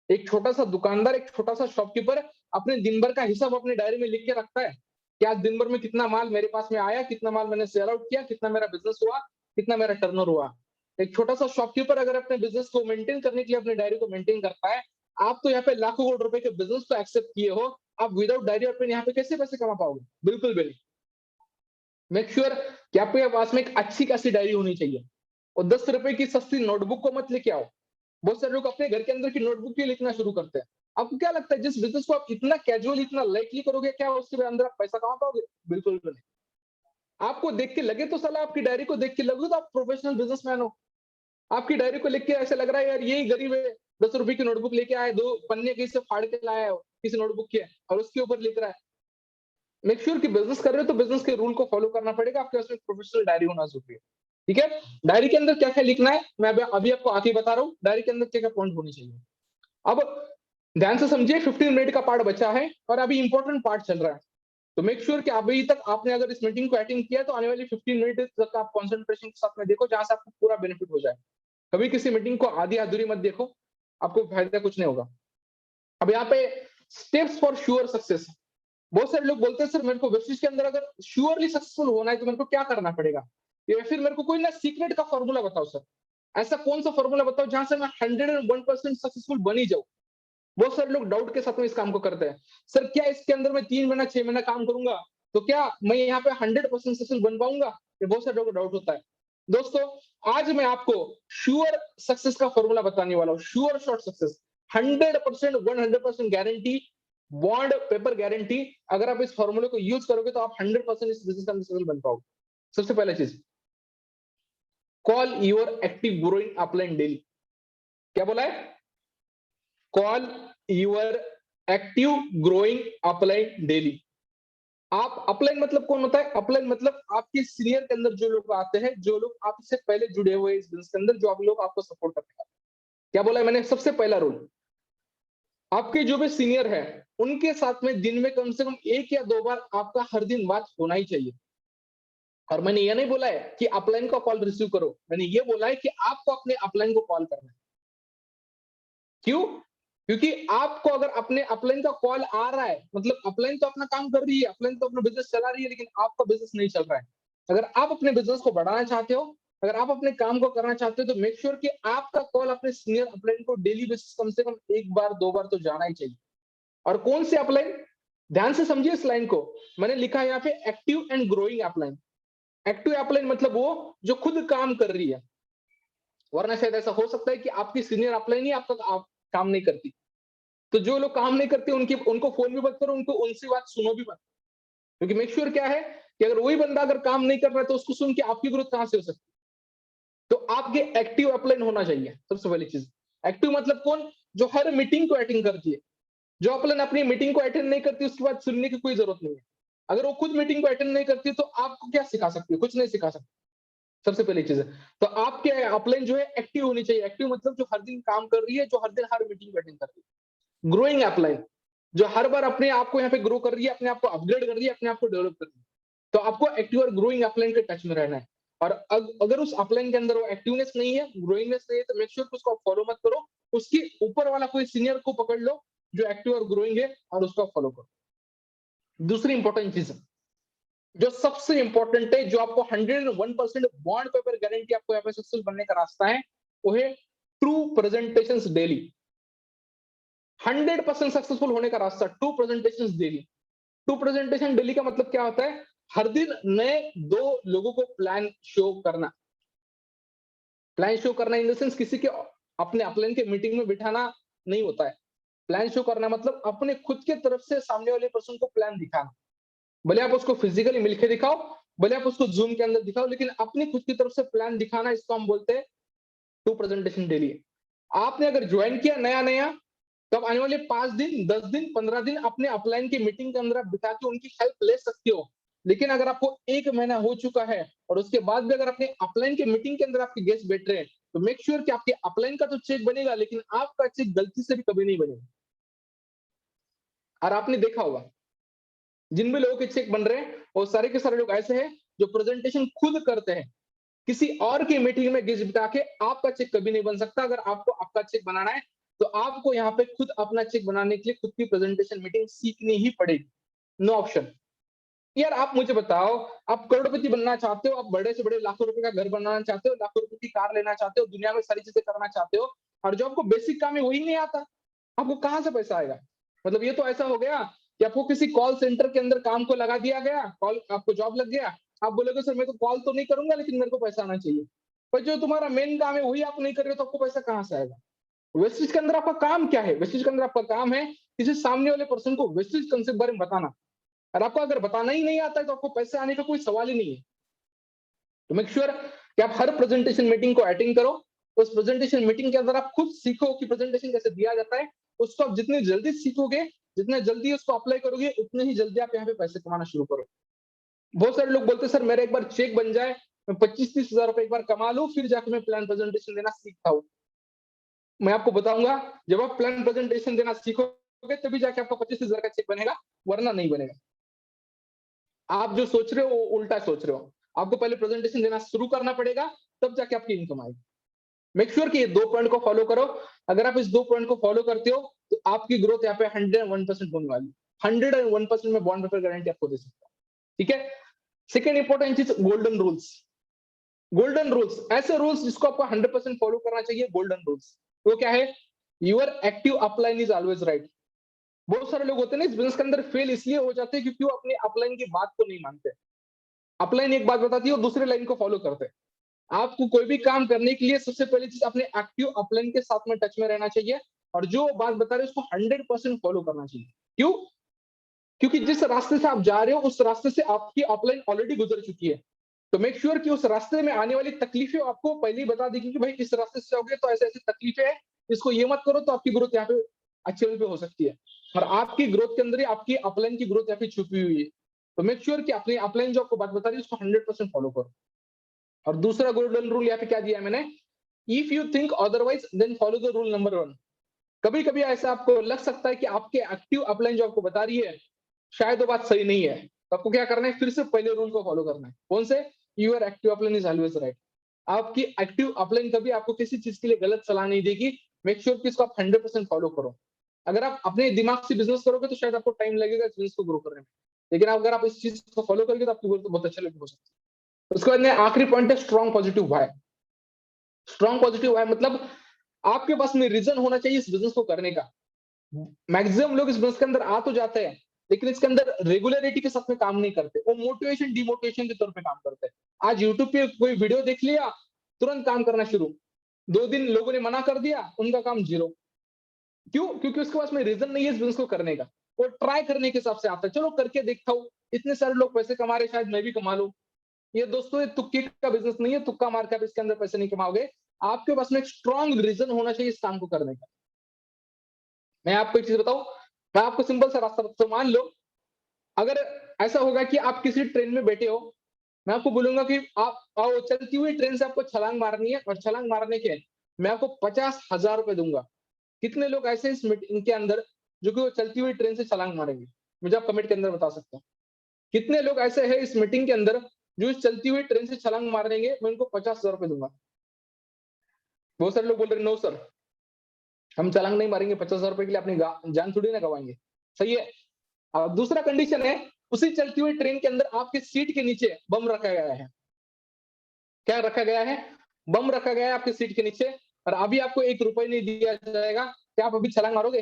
एक छोटा सा दुकानदार, एक छोटा सा शॉपकीपर अपने दिन भर का हिसाब अपनी डायरी में लिख के रखता है कि आज दिन भर में कितना माल मेरे पास में आया, कितना माल मैंने सेल आउट किया, कितना मेरा बिजनेस हुआ, कितना मेरा टर्नओवर हुआ। एक छोटा सा शॉपकीपर अगर अपने बिजनेस को मेंटेन करने के लिए अपनी डायरी को मेंटेन करता है, आप तो यहाँ पे लाखों करोड़ रुपए के बिजनेस को एक्सेप्ट किए हो, आप विदाउट डायरी अपने यहाँ पे कैसे पैसे कमा पाओगे? बिल्कुल भी नहीं। मेक श्योर कि आपके पास में एक अच्छी खासी डायरी होनी चाहिए, और 10 रुपए की सस्ती नोटबुक को मत लेके आओ। बहुत सारे लोग अपने घर के अंदर की नोटबुक ही लिखना शुरू करते हैं। आपको क्या लगता है जिस बिजनेस को आप इतना कैजुअल, इतना लाइटली करोगे, क्या उसके अंदर आप पैसा कमा पाओगे? बिल्कुल भी नहीं। आपको देख के लगे तो साला, आपकी डायरी को देख के लगे तो आप प्रोफेशनल बिजनेसमैन हो। आपकी डायरी को लिख के ऐसा लग रहा है यार यही गरीब है, 10 रुपए की नोटबुक लेके आया, 2 पन्ने कहीं से फाड़ के लाया है किसी नोटबुक के, और उसके ऊपर लिख रहा है। मेक श्योर कि बिजनेस कर रहे हो तो बिजनेस के रूल को फॉलो करना पड़ेगा, आपके पास में प्रोफेशनल डायरी होना जरूरी है। ठीक है? डायरी के अंदर क्या क्या लिखना है मैं अभी आपको आगे बता रहा हूँ, डायरी के अंदर क्या क्या पॉइंट होने चाहिए। अब ध्यान से समझिए, 15 मिनट का पार्ट बचा है और अभी इंपॉर्टेंट पार्ट चल रहा है। तो मेक श्योर कि अभी तक आपने अगर इस मीटिंग को अटेंड किया तो आने वाली 15 मिनट तक आप कंसंट्रेशन के साथ में देखो, जहां से आपको पूरा बेनिफिट हो जाए। कभी किसी मीटिंग को आधी अधूरी मत देखो, आपको फायदा कुछ नहीं होगा। अब यहाँ पे स्टेप्स फॉर श्योर सक्सेस। बहुत सारे लोग बोलते हैं सर मेरे को वेब के अंदर अगर श्योरली सक्सेसफुल होना है तो मेरे को क्या करना पड़ेगा, या फिर मेरे को कोई ना सीक्रेट का फॉर्मूला बताओ सर। ऐसा कौन सा फॉर्मूला बताओ जहां से मैं 101% सक्सेसफुल बन ही जाऊं। बहुत सारे लोग डाउट के साथ में इस काम को करते हैं। सर क्या इसके अंदर मैं 3 महीना 6 महीना काम करूंगा तो क्या मैं यहाँ पे 100% सक्सेस बन पाऊंगा? ये बहुत सारे लोगों को डाउट होता है। दोस्तों, आज मैं आपको श्योर सक्सेस का फॉर्मूला बताने वाला हूँ, sure short success. 100%, 100% guarantee, bond paper guarantee. अगर आप इस फॉर्मूले को यूज करोगे तो आप 100% इस बिजनेस के अंदर सक्सेसफुल बन पाओगे। सबसे पहला चीज, call your active growing upline daily. क्या बोला है? Call your active growing upline daily. आप अपलाइन मतलब कौन होता है? अपलाइन मतलब आपके सीनियर के अंदर जो लोग आते हैं, जो लोग आपसे पहले जुड़े हुए इस बिजनेस के अंदर, जो आप लोग आपको सपोर्ट करते हैं। क्या बोला है मैंने? सबसे पहला रूल, आपके जो भी सीनियर है उनके साथ में दिन में कम से कम 1 या 2 बार आपका हर दिन बात होना ही चाहिए। और मैंने ये नहीं बोला है कि अपलाइन का कॉल रिसीव करो, मैंने ये बोला है कि आपको अपने अपलाइन को कॉल करना है। क्यों? क्योंकि आपको अगर अपने अपलाइन का कॉल आ रहा है, मतलब अपलाइन तो अपना काम कर रही है, अपलाइन तो अपना बिजनेस चला रही है, लेकिन आपका बिजनेस नहीं चल रहा है। अगर आप अपने बिजनेस को बढ़ाना चाहते हो, अगर आप अपने काम को करना चाहते हो, तो मेक श्योर कि आपका कॉल अपने सीनियर अपलाइन को डेली बेसिस कम से कम 1 बार 2 बार तो जाना ही चाहिए। और कौन से अपलाइन? ध्यान से समझिए इस लाइन को। मैंने लिखा है यहाँ पे active and growing upline. Active upline मतलब वो जो खुद काम कर रही है, वरना शायद ऐसा हो सकता है कि आपकी सीनियर अपलाइन ही आपका काम नहीं करती। तो जो लोग काम नहीं करते उनकी उनको फोन भी मत करो, उनको उनसे बात सुनो भी मत। क्योंकि मेक श्योर क्या है कि अगर वही बंदा अगर काम नहीं कर रहा है तो उसको सुन के आपकी ग्रोथ कहां से हो सकती है? तो आपके एक्टिव अपलाइन होना चाहिए, सबसे पहली चीज। एक्टिव मतलब कौन? जो हर मीटिंग को अटेंड करती है। जो अपलाइन अपनी मीटिंग को अटेंड नहीं करती उसके बाद सुनने की कोई जरूरत नहीं है। अगर वो खुद मीटिंग को अटेंड नहीं करती तो आपको क्या सिखा सकती है? कुछ नहीं सिखा सकती। सबसे पहली चीज है। तो आपके अपलाइन जो है एक्टिव होनी चाहिए। एक्टिव मतलब जो हर दिन काम कर रही है, जो हर दिन हर मीटिंग अटेंड कर रही है। ग्रोइंग अपलाइन जो हर बार अपने आप को यहाँ पे ग्रो कर रही है, अपने आप को अपग्रेड कर रही है, अपने आप को डेवलप कर रही है। तो आपको एक्टिव और ग्रोइंग अपलाइन के टच में रहना है। और अगर उस अपलाइन के अंदर वो एक्टिवनेस नहीं है, ग्रोइंगनेस नहीं है, तो मेक श्योर कि उसको फॉलो मत करो। उसके ऊपर वाला कोई सीनियर को पकड़ लो जो एक्टिव और ग्रोइंग है और उसको फॉलो करो। दूसरी इंपॉर्टेंट चीज, जो सबसे इंपॉर्टेंट है, जो आपको 101% बॉन्ड पेपर गारंटी आपको यहाँ पे सक्सेसफुल बनने का रास्ता है, वो है ट्रू प्रेजेंटेशन डेली। 100% सक्सेसफुल होने का रास्ता, two presentation daily. Two presentation daily का मतलब क्या होता है? हर दिन नए 2 लोगों को प्लान शो करना। प्लान शो करना इन द सेंस किसी के अपने अपलाइन के मीटिंग में बिठाना नहीं होता है। प्लान शो करना मतलब अपने खुद के तरफ से सामने वाले पर्सन को प्लान दिखाना। भले आप उसको फिजिकली मिलके दिखाओ, भले आप उसको जूम के अंदर दिखाओ, लेकिन अपनी खुद की तरफ से प्लान दिखाना, इसको हम बोलते हैं टू प्रेजेंटेशन डेली। आपने अगर ज्वाइन किया नया नया, तो आप आने वाले 5 दिन 10 दिन 15 दिन अपने अपलाइन की मीटिंग के अंदर आप बिठा के उनकी हेल्प ले सकते हो। लेकिन अगर आपको 1 महीना हो चुका है और उसके बाद भी अगर अपने अपलाइन के मीटिंग के अंदर आपके गेस्ट बैठ रहे हैं, तो मेक श्योर कि आपके अपलाइन का तो चेक बनेगा, लेकिन आपका चेक गलती से भी कभी नहीं बनेगा। और आपने देखा होगा, जिन भी लोगों के चेक बन रहे हैं, वो सारे के सारे लोग ऐसे हैं जो प्रेजेंटेशन खुद करते हैं। किसी और की मीटिंग में गेस्ट बिठा के आपका चेक कभी नहीं बन सकता। अगर आपको आपका चेक बनाना है, तो आपको यहाँ पे खुद अपना चेक बनाने के लिए खुद की प्रेजेंटेशन मीटिंग सीखनी ही पड़ेगी। No option. यार आप मुझे बताओ, आप करोड़पति बनना चाहते हो, आप बड़े से बड़े लाखों रुपए का घर बनाना चाहते हो, लाखों रुपए की कार लेना चाहते हो, दुनिया में सारी चीजें करना चाहते हो, और जो आपको बेसिक काम है वही नहीं आता, आपको कहाँ से पैसा आएगा? मतलब ये तो ऐसा हो गया कि आपको किसी कॉल सेंटर के अंदर काम को लगा दिया गया, कॉल आपको जॉब लग गया, आप बोलोगे सर मैं तो कॉल तो नहीं करूंगा लेकिन मेरे को पैसा आना चाहिए। पर जो तुम्हारा मेन काम है वही आप नहीं कर रहे हो, तो आपको पैसा कहाँ से आएगा? वेस्टेज के अंदर आपका काम क्या है? वेस्टेज के अंदर आपका काम है किसी सामने वाले पर्सन को वेस्टेज कंसेप्ट बारे में बताना। और आपको अगर बताना ही नहीं आता है तो आपको पैसे आने का कोई सवाल ही नहीं है। तो मेक श्योर कि आप हर प्रेजेंटेशन मीटिंग को अटेंड करो। उस प्रेजेंटेशन मीटिंग के अंदर आप खुद सीखो कि प्रेजेंटेशन कैसे दिया जाता है। उसको आप जितनी जल्दी सीखोगे, जितना जल्दी उसको अप्लाई करोगे, उतने ही जल्दी आप यहाँ पे पैसे कमाना शुरू करो। बहुत सारे लोग बोलते हैं सर मेरा एक बार चेक बन जाए, मैं 25-30 हजार रुपए एक बार कमा लूं, फिर जाके मैं प्लान प्रेजेंटेशन देना सीखता हूँ। मैं आपको बताऊंगा, जब आप प्लान प्रेजेंटेशन देना सीखोगे तभी जाके आपका 25-30 हजार का चेक बनेगा, वरना नहीं बनेगा। आप जो सोच रहे हो वो उल्टा सोच रहे हो। आपको पहले प्रेजेंटेशन देना शुरू करना पड़ेगा, तब जाके आपकी इनकम आएगी। मेक श्योर कि ये 2 पॉइंट को फॉलो करो। अगर आप इस 2 पॉइंट को फॉलो करते हो, तो आपकी ग्रोथ यहाँ पे 101% होने वाली है। 101% में बॉन्ड पेपर गारंटी आपको दे सकता हूँ। ठीक है? सेकंड इंपॉर्टेंट चीज, गोल्डन रूल्स। गोल्डन रूल्स, ऐसे रूल्स जिसको आपको 100% फॉलो करना चाहिए। गोल्डन रूल्स वो क्या है? Your active upline is always right. बहुत सारे लोग होते हैं ना इस बिजनेस के अंदर, फेल इसलिए हो जाते हैं क्योंकि वो अपने अपलाइन की बात को नहीं मानते। अपलाइन एक बात बताती है और दूसरे लाइन को फॉलो करते हैं। आपको कोई भी काम करने के लिए सबसे पहली चीज अपने एक्टिव अपलाइन के साथ में टच में रहना चाहिए, और जो बात बता रहे हैं उसको 100% फॉलो करना चाहिए। क्यों? क्योंकि जिस रास्ते से आप जा रहे हो उस रास्ते से आपकी अपलाइन ऑलरेडी गुजर चुकी है। तो मेक श्योर कि उस रास्ते में आने वाली तकलीफें आपको पहले ही बता देगी कि भाई इस रास्ते से जाओगे तो ऐसे ऐसी तकलीफें हैं, इसको ये मत करो, तो आपकी ग्रोथ यहाँ पे अच्छे लेवल पे हो सकती है। और आपकी ग्रोथ के अंदर ही आपकी अपलाइन की ग्रोथ यहाँ पे छुपी हुई है। तो मेक श्योर कि अपनी अपलाइन जो आपको बात बता रही है उसको 100% फॉलो करो। और दूसरा गोल्डन रूल यहाँ पे क्या दिया है मैंने? If you think otherwise then follow the rule number 1। कभी कभी ऐसा आपको लग सकता है कि आपके एक्टिव अपलाइन जो आपको बता रही है शायद वो बात सही नहीं है, तो आपको क्या करना है? फिर से पहले रूल को फॉलो करना है। कौन से? Your active upline is always right. आपकी एक्टिव अपलाइन कभी आपको किसी चीज के लिए गलत सलाह नहीं देगी। मेक श्योर कि इसको आप 100% फॉलो करो। अगर आप अपने दिमाग से बिजनेस करोगे तो शायद आपको टाइम लगेगा इस बिजनेस को ग्रो करने में, लेकिन अगर आप इस चीज को फॉलो करोगे तो आपकी ग्रोथ बहुत अच्छा हो सकती है। उसके बाद में आखिरी पॉइंट है strong positive why. Strong positive why मतलब आपके पास में रीजन होना चाहिए इस बिजनेस को करने का। मैक्सिमम लोग इस बिजनेस के अंदर आ तो जाते हैं, लेकिन इसके अंदर रेगुलरिटी के साथ में काम नहीं करते। वो मोटिवेशन डिमोटिवेशन के तौर पे काम करते हैं। आज यूट्यूब पे कोई वीडियो देख लिया, तुरंत काम करना शुरू। 2 दिन लोगों ने मना कर दिया, उनका काम जीरो। क्यों? क्योंकि उसके पास में रीजन नहीं है इस बिजनेस को करने का। वो ट्राई करने के हिसाब से आता है, चलो करके देखता हूँ, इतने सारे लोग पैसे कमा रहे, शायद मैं भी कमा लूं। ये दोस्तों ये तुक्के का बिजनेस नहीं है, तुक्का मार के आप इसके अंदर पैसे नहीं कमाओगे। आपके पास में एक स्ट्रॉन्ग रीजन होना चाहिए इस काम को करने का। मैं आपको एक चीज बताऊं, मैं आपको सिंपल सा रास्ता बताता हूं। मान लो अगर ऐसा होगा कि आप किसी ट्रेन में बैठे हो, मैं आपको बोलूंगा कि आप आओ, चलती हुई ट्रेन से आपको छलांग मारनी है, और छलांग मारने के मैं आपको 50,000 रुपए दूंगा। कितने लोग ऐसे इस मीटिंग के अंदर जो कि वो चलती हुई ट्रेन से छलांग मारेंगे? मुझे आप कमेंट के अंदर बता सकते हैं। कितने लोग ऐसे हैं इस मीटिंग के अंदर जो इस चलती हुई ट्रेन से छलांग मारेंगे? मैं उनको 50,000 रुपए दूंगा। बहुत सारे लोग बोल रहे नो सर, हम छलांग नहीं मारेंगे, 50,000 रुपए के लिए अपनी जान थोड़ी ना गवाएंगे। सही है। अब दूसरा कंडीशन है, उसी चलती हुई ट्रेन के अंदर आपके सीट के नीचे बम रखा गया है। क्या रखा गया है? बम रखा गया है आपके सीट के नीचे, और अभी आपको 1 रुपए नहीं दिया जाएगा। क्या आप अभी छलांग मारोगे?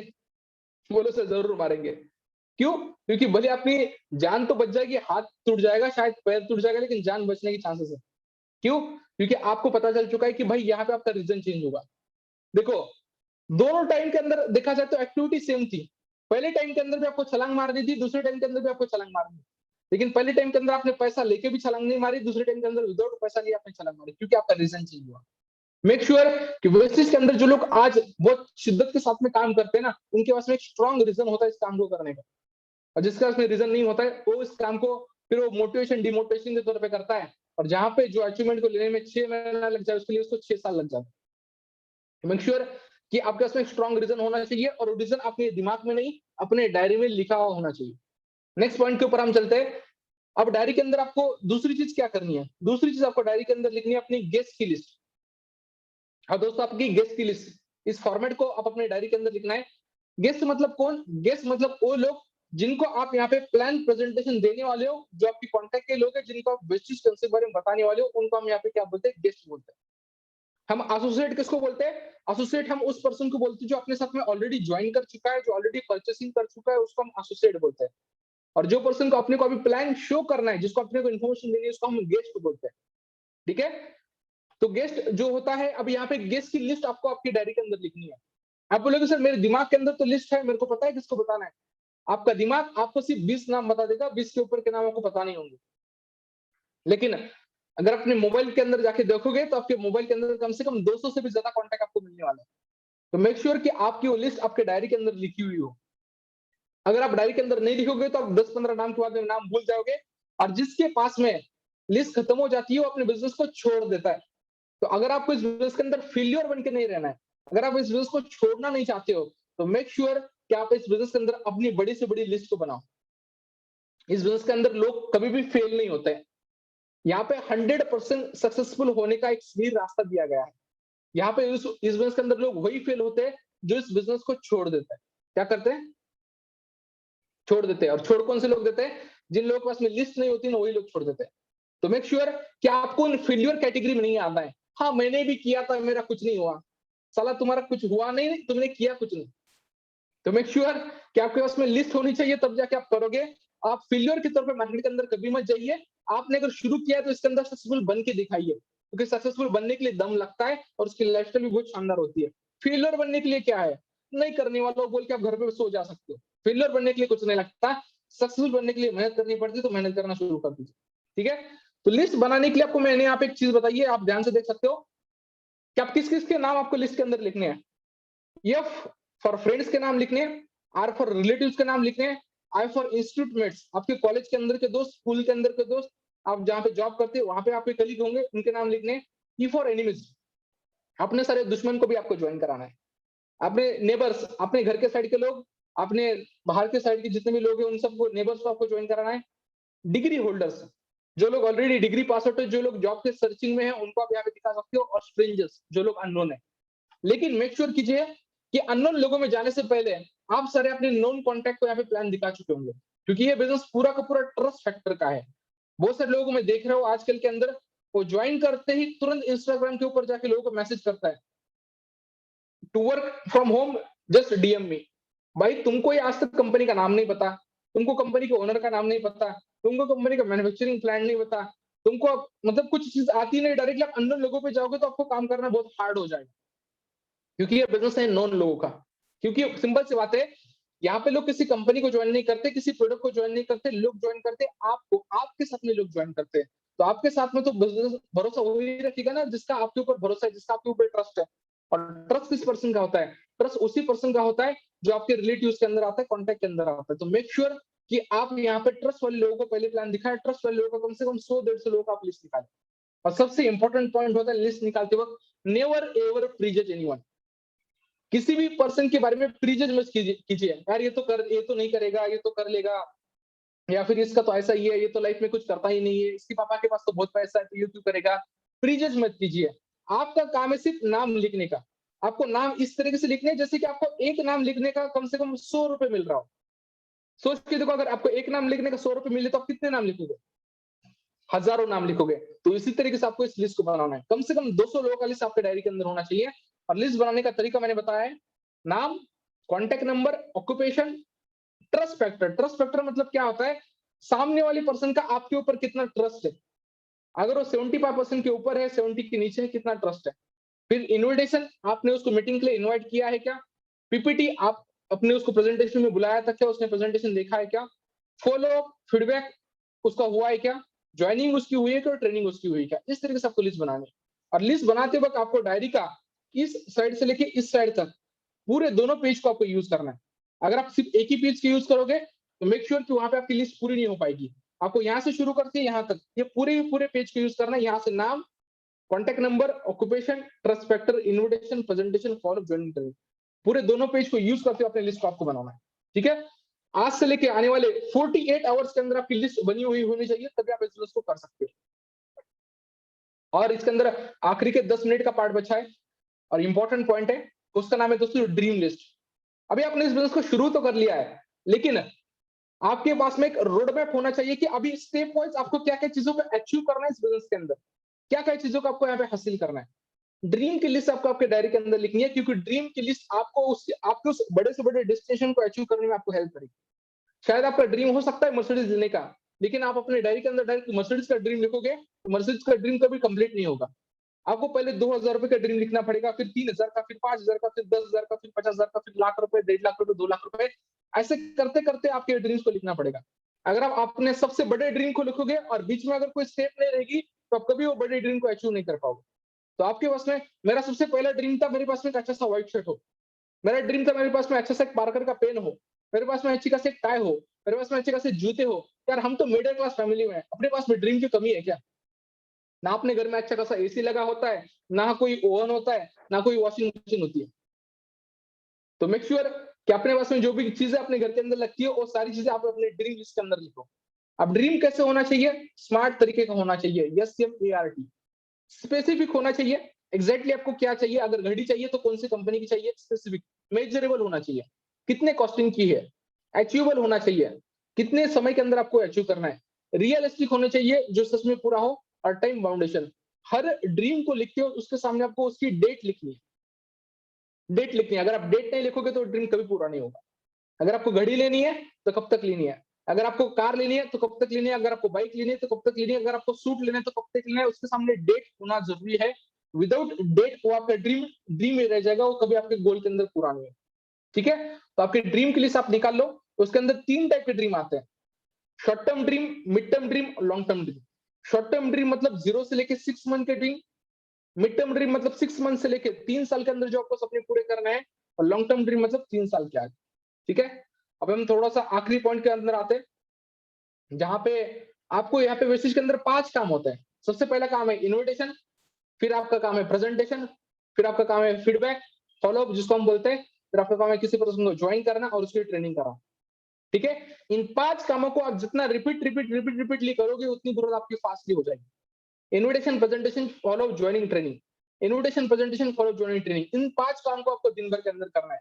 बोलो सर जरूर मारेंगे। क्यों? क्योंकि भले अपनी जान तो बच जाएगी, हाथ टूट जाएगा, शायद पैर टूट जाएगा, लेकिन जान बचने की चांसेस है। क्यों? क्योंकि आपको पता चल चुका है कि भाई यहाँ पे आपका रीजन चेंज होगा। देखो, दोनों टाइम के अंदर देखा जाए तो एक्टिविटी सेम थी। पहले टाइम के अंदर भी आपको छलांग मारनी थी, दूसरे टाइम के अंदर भी आपको छलांग मारनी थी। लेकिन पहले टाइम के अंदर आपने पैसा लेके भी छलांग नहीं मारी, दूसरे टाइम के अंदर विदाउट पैसा लिए आपने छलांग मारी, क्योंकि आपका रीजन चेंज हुआ। मेक श्योर कि वेस्टिज के अंदर जो लोग आज बहुत शिद्दत के साथ में काम करते हैं ना, उनके पास में एक स्ट्रॉन्ग रीजन होता है इस काम को करने का। और जिसके पास में रीजन नहीं होता है वो इस काम को फिर वो मोटिवेशन डिमोटिवेशन के तौर पे करता है, और जहाँ पे जो अचीवमेंट को लेने में 6 महीना लग जाए, उसके लिए उसको 6 साल लग जाता है। मेक श्योर कि आपके पास में स्ट्रॉन्ग रीजन होना चाहिए, और वो रीजन अपने दिमाग में नहीं, अपने डायरी में लिखा हुआ होना चाहिए। नेक्स्ट पॉइंट के ऊपर हम चलते हैं। अब डायरी के अंदर आपको दूसरी चीज क्या करनी है? दूसरी चीज आपको डायरी के अंदर लिखनी है अपनी गेस्ट की लिस्ट। हाँ दोस्तों, आपकी गेस्ट की लिस्ट, इस फॉर्मेट को आप अपने डायरी के अंदर लिखना है। गेस्ट मतलब कौन? गेस्ट मतलब वो लोग जिनको आप यहाँ पे प्लान प्रेजेंटेशन देने वाले हो, जो आपकी कॉन्टेक्ट के लोग हैं, जिनको आप वेस्टिज कंसेप्ट के बारे में बताने वाले हो, उनको हम यहाँ पे क्या बोलते हैं? गेस्ट बोलते हैं। हम एसोसिएट किसको बोलते हैं? एसोसिएट हम उस पर्सन को बोलते हैं जो अपने साथ में ऑलरेडी ज्वाइन कर चुका है, जो ऑलरेडी परचेसिंग कर चुका है, उसको हम एसोसिएट बोलते हैं। और जो पर्सन को अपने को अभी प्लान शो करना है, जिसको अपने को इन्फॉर्मेशन देनी है, उसको हम गेस्ट बोलते हैं। ठीक है? तो गेस्ट जो होता है, अब यहाँ पे गेस्ट की लिस्ट आपको आपकी डायरी के अंदर लिखनी है। आप बोलोगे सर मेरे दिमाग के अंदर तो लिस्ट है, मेरे को पता है किसको बताना है। आपका दिमाग आपको सिर्फ 20 नाम बता देगा, 20 के ऊपर के नाम आपको पता नहीं होंगे। लेकिन अगर अपने मोबाइल के अंदर जाके देखोगे, तो आपके मोबाइल के अंदर कम से कम 200 से भी ज्यादा कॉन्टैक्ट आपको मिलने वाला है। तो मेक श्योर कि आपकी वो लिस्ट आपके डायरी के अंदर लिखी हुई हो। अगर आप डायरी के अंदर नहीं लिखोगे, तो आप 10-15 नाम के बाद में नाम भूल जाओगे, और जिसके पास में लिस्ट खत्म हो जाती है, वो अपने बिजनेस को छोड़ देता है। तो अगर आपको इस बिजनेस के अंदर फेलियर बन के नहीं रहना है, अगर आप इस बिजनेस को छोड़ना नहीं चाहते हो, तो मेक श्योर कि आप इस बिजनेस के अंदर अपनी बड़ी से बड़ी लिस्ट को बनाओ। इस बिजनेस के अंदर लोग कभी भी फेल नहीं होते हैं। यहाँ पे 100% सक्सेसफुल होने का एक सही रास्ता दिया गया है। यहाँ पे इस बिजनेस के अंदर लोग वही फेल होते हैं जो इस बिजनेस को छोड़ देते हैं। क्या करते हैं? छोड़ देते हैं। और छोड़ कौन से लोग देते हैं? जिन लोगों के पास में लिस्ट नहीं होती ना, वही लोग छोड़ देते हैं। तो मेक श्योर कि आपको इन फेल्योर कैटेगरी में नहीं आना है। हाँ, मैंने भी किया था, मेरा कुछ नहीं हुआ। साला तुम्हारा कुछ हुआ नहीं, तुमने किया कुछ नहीं। तो मेक श्योर कि आपके पास में लिस्ट होनी चाहिए, तब जाके आप करोगे। आप फेल्योर के तौर पे मार्केट के अंदर कभी मत जाइए। आपने अगर शुरू किया है, तो इसके अंदर सक्सेसफुल बन के दिखाइए, क्योंकि सक्सेसफुल बनने के लिए दम लगता है, और उसकी लाइफस्टाइल भी बहुत शानदार होती है। फेल्योर बनने के लिए क्या है? नहीं करने वाला बोल के आप घर पे सो जा सकते हो। फेल्योर बनने के लिए कुछ नहीं लगता। सक्सेसफुल बनने के लिए मेहनत करनी पड़ती है, तो मेहनत करना शुरू कर दीजिए। ठीक है? तो लिस्ट बनाने के लिए आपको मैंने यहाँ पे एक चीज बताई है, आप ध्यान से देख सकते हो कि आप किस किस के नाम आपको लिस्ट के अंदर लिखने हैं। एफ फॉर फ्रेंड्स के नाम लिखने हैं, आर फॉर रिलेटिव्स के नाम लिखने हैं, आई फॉर इंस्टीट्यूट मेट्स, आपके कॉलेज के अंदर के दोस्त, स्कूल के अंदर के दोस्त, आप जहाँ पे जॉब करते हैं वहां पे आपके कलीग होंगे, उनके नाम लिखने हैं। ई फॉर एनिमीज, अपने सारे दुश्मन को भी आपको ज्वाइन कराना है। अपने नेबर्स, अपने घर के साइड के लोग, अपने बाहर के साइड के जितने भी लोग हैं, उन सबको, नेबर्स को आपको ज्वाइन कराना है। डिग्री होल्डर्स, जो लोग ऑलरेडी डिग्री पास आउट है, जो लोग जॉब के सर्चिंग में है, उनको आप यहाँ पे दिखा सकते हो। और स्ट्रेंजर्स, जो लोग अननोन है। लेकिन मेक श्योर कीजिए कि अननोन लोगों में जाने से पहले आप सारे अपने नोन कॉन्टैक्ट को यहाँ पे प्लान दिखा चुके होंगे, क्योंकि ये बिजनेस पूरा का पूरा ट्रस्ट फैक्टर का है। बहुत सारे लोगों को मैं देख रहा हूँ आजकल के अंदर, वो ज्वाइन करते ही तुरंत इंस्टाग्राम के ऊपर जाके लोगों को मैसेज करता है, to work from home, just DM me. भाई, तुमको ये आज तक कंपनी का नाम नहीं पता, तुमको कंपनी के ओनर का नाम नहीं पता, तुमको कंपनी का मैन्युफैक्चरिंग प्लान नहीं पता, तुमको मतलब कुछ चीज आती नहीं, डायरेक्टली आप अननोन लोगों पे जाओगे, तो आपको काम करना बहुत हार्ड हो जाएगा, क्योंकि ये बिजनेस है नॉन लोगों का। क्योंकि सिंपल सी बात है, यहाँ पे लोग किसी कंपनी को ज्वाइन नहीं करते, किसी प्रोडक्ट को ज्वाइन नहीं करते, लोग ज्वाइन करते आपको, आपके साथ में लोग ज्वाइन करते हैं। तो आपके साथ में तो बिजनेस भरोसा वही रखेगा ना, जिसका आपके ऊपर भरोसा है, जिसका आपके ऊपर ट्रस्ट है। और ट्रस्ट किस पर्सन का होता है? ट्रस्ट उसी पर्सन का होता है जो आपके रिलेटिव के अंदर आता है, कॉन्टेक्ट के अंदर आता है। तो मेक श्योर कि आप यहाँ पे ट्रस्ट वाले लोगों को पहले प्लान दिखाए, ट्रस्ट वाले लोगों का कम से कम 100-150 लोगों का आप लिस्ट निकालें। और सबसे इंपॉर्टेंट पॉइंट होता है लिस्ट निकालते वक्त, नेवर एवर प्रीजज एनीवन। किसी भी पर्सन के बारे में प्रीजज मत कीजिए, यार ये तो कर, ये तो नहीं करेगा, ये तो कर लेगा, या फिर इसका तो ऐसा ही है, ये तो लाइफ में कुछ करता ही नहीं है, इसके पापा के पास तो बहुत पैसा है, तो ये क्यों करेगा। प्रीजज मत कीजिए। आपका काम है सिर्फ नाम लिखने का। आपको नाम इस तरीके से लिखने हैं जैसे कि आपको एक नाम लिखने का कम से कम 100 रुपए मिल रहा हो। सोच के देखो, अगर आपको एक नाम लिखने का 100 रुपए मिले, तो आप कितने नाम लिखोगे? हजारों नाम लिखोगे। तो इसी तरीके से आपको इस लिस्ट को बनाना है। कम से कम 200 लोगों का लिस्ट आपके डायरी के अंदर होना चाहिए। और लिस्ट बनाने का तरीका मैंने बताया है, नाम, contact number, occupation, trust factor. Trust factor मतलब क्या होता है? सामने वाली पर्सन का आपके ऊपर कितना ट्रस्ट है। अगर वो 75% के ऊपर है, 70 के नीचे है, कितना ट्रस्ट है। फिर इन्विटेशन, आपने उसको मीटिंग के लिए इनवाइट किया है क्या? पीपीटी, आप अपने उसको प्रेजेंटेशन में बुलाया था क्या? उसने प्रेजेंटेशन देखा है क्या? फॉलो अप, फीडबैक उसका हुआ है क्या? ज्वाइनिंग उसकी हुई है क्या? ट्रेनिंग उसकी हुई है क्या? इस तरीके से आपको लिस्ट बनानी है। और लिस्ट बनाते वक्त आपको डायरी का इस साइड से लेके इस साइड तक पूरे दोनों पेज को आपको यूज करना है। अगर आप सिर्फ एक ही पेज के यूज करोगे, तो मेक श्योर कि वहां पे आपकी लिस्ट पूरी नहीं हो पाएगी। आपको यहाँ से शुरू करके यहाँ तक ये पूरे पेज को यूज करना है। यहाँ से नाम, contact number, occupation, trust factor, invitation, presentation, follow, joining training, पूरे दोनों पेज को यूज करते हुए अपने लिस्ट को आपको बनाना है। ठीक है, आज से लेके आने वाले 48 आवर्स के अंदर आपकी लिस्ट बनी हुई होनी चाहिए, तभी आप इस बिजनेस को कर सकते हो। और इसके अंदर आखिरी के 10 मिनट का पार्ट बचा है और इंपॉर्टेंट पॉइंट है, उसका नाम है दोस्तों ड्रीम लिस्ट। अभी आपने इस बिजनेस को शुरू तो कर लिया है, लेकिन आपके पास में एक रोड मैप होना चाहिए कि अभी स्टेप वाइज आपको क्या क्या चीजों को अचीव करना है इस बिजनेस के अंदर, क्या क्या चीजों को आपको यहाँ पे हासिल करना है। ड्रीम की लिस्ट आपको आपके डायरी के अंदर लिखनी है, क्योंकि ड्रीम की लिस्ट आपको उस बड़े से बड़े डेस्टिनेशन को अचीव करने में आपको हेल्प करेगी। शायद आपका ड्रीम हो सकता है मर्सिडीज लेने का, लेकिन आप अपने डायरी के अंदर डायरेक्ट मर्सिडीज का ड्रीम लिखोगे तो मर्सिडीज का ड्रीम कभी कंप्लीट नहीं होगा। आपको पहले 2,000 रुपए का ड्रीम लिखना पड़ेगा, फिर 3,000 का, फिर 5,000 का, फिर 10,000 का, फिर 50,000 का, फिर लाख रुपए, 1.5 लाख रुपए, 2 लाख रुपए, ऐसे करते करते आपके ड्रीम्स को लिखना पड़ेगा। अगर आप अपने सबसे बड़े ड्रीम को लिखोगे और बीच में अगर कोई स्टेप नहीं रहेगी तो आप कभी वो बड़े ड्रीम को अचीव नहीं कर पाओगे। तो आपके पास में, मेरा सबसे पहला ड्रीम था मेरे पास में एक अच्छा सा व्हाइट शर्ट हो, मेरा ड्रीम था मेरे पास में अच्छा सा एक पार्कर का पेन हो, मेरे पास में अच्छी खासी टाई हो, मेरे पास में अच्छे खासे जूते हो। यार हम तो मिडिल क्लास फैमिली में हैं, अपने पास में ड्रीम की कमी है क्या? ना अपने घर में अच्छा खासा एसी लगा होता है, ना कोई ओवन होता है, ना कोई वॉशिंग मशीन होती है। तो मेक श्योर कि अपने पास में जो भी चीजें अपने घर के अंदर लगती है वो सारी चीजें आप अपने ड्रीम लिस्ट के अंदर लिखो। अब ड्रीम कैसे होना चाहिए? स्मार्ट तरीके का होना चाहिए, SMART, स्पेसिफिक होना चाहिए। एग्जैक्टली आपको क्या चाहिए, अगर घड़ी चाहिए तो कौन सी कंपनी की चाहिए, स्पेसिफिक, मेजरेबल होना चाहिए, कितने कॉस्टिंग की है, अचीवेबल होना चाहिए, कितने समय के अंदर आपको अचीव करना है, रियलिस्टिक होना चाहिए, जो सच में पूरा हो, और टाइम बाउंडेशन। हर ड्रीम को लिखते हो उसके सामने आपको उसकी डेट लिखनी है, डेट लिखनी है। अगर आप डेट नहीं लिखोगे तो ड्रीम कभी पूरा नहीं होगा। अगर आपको घड़ी लेनी है तो कब तक लेनी है, अगर आपको कार लेनी है तो कब तक लेनी है, अगर आपको बाइक लेनी है तो कब तक लेनी है, अगर आपको सूट लेना है तो कब तक लेना है, उसके सामने डेट होना जरूरी है। विदाउट डेट वो आपका ड्रीम ड्रीम में रह जाएगा, वो कभी आपके गोल के अंदर पूरा नहीं है। ठीक है, तो आपके ड्रीम की लिस्ट आप निकाल लो। उसके अंदर 3 टाइप के ड्रीम आते हैं, short term dream, mid term dream और long term dream. Short term dream मतलब 0 से लेके 6 मंथ के ड्रीम, मिड टर्म ड्रीम मतलब 6 मंथ से लेके 3 साल के अंदर जो आपको सपने पूरे करना है, और लॉन्ग टर्म ड्रीम मतलब 3 साल के आगे। ठीक है, अब हम थोड़ा सा आखिरी पॉइंट के अंदर आते हैं, जहां पे आपको यहाँ पे वेस्टेज के अंदर 5 काम होते हैं। सबसे पहला काम है इन्विटेशन, फिर आपका काम है प्रेजेंटेशन, फिर आपका काम है फीडबैक, फॉलोअप जिसको हम बोलते हैं, फिर आपका काम है किसी पर्सन को ज्वाइन करना और उसकी ट्रेनिंग कराना। ठीक है, इन 5 कामों को आप जितना रिपीटली करोगे उतनी ग्रोथ आपकी फास्टली हो जाएगी। Invitation, presentation, followup, joining, training. Invitation, presentation, followup, joining, training, इन 5 काम को आपको दिन भर के अंदर करना है।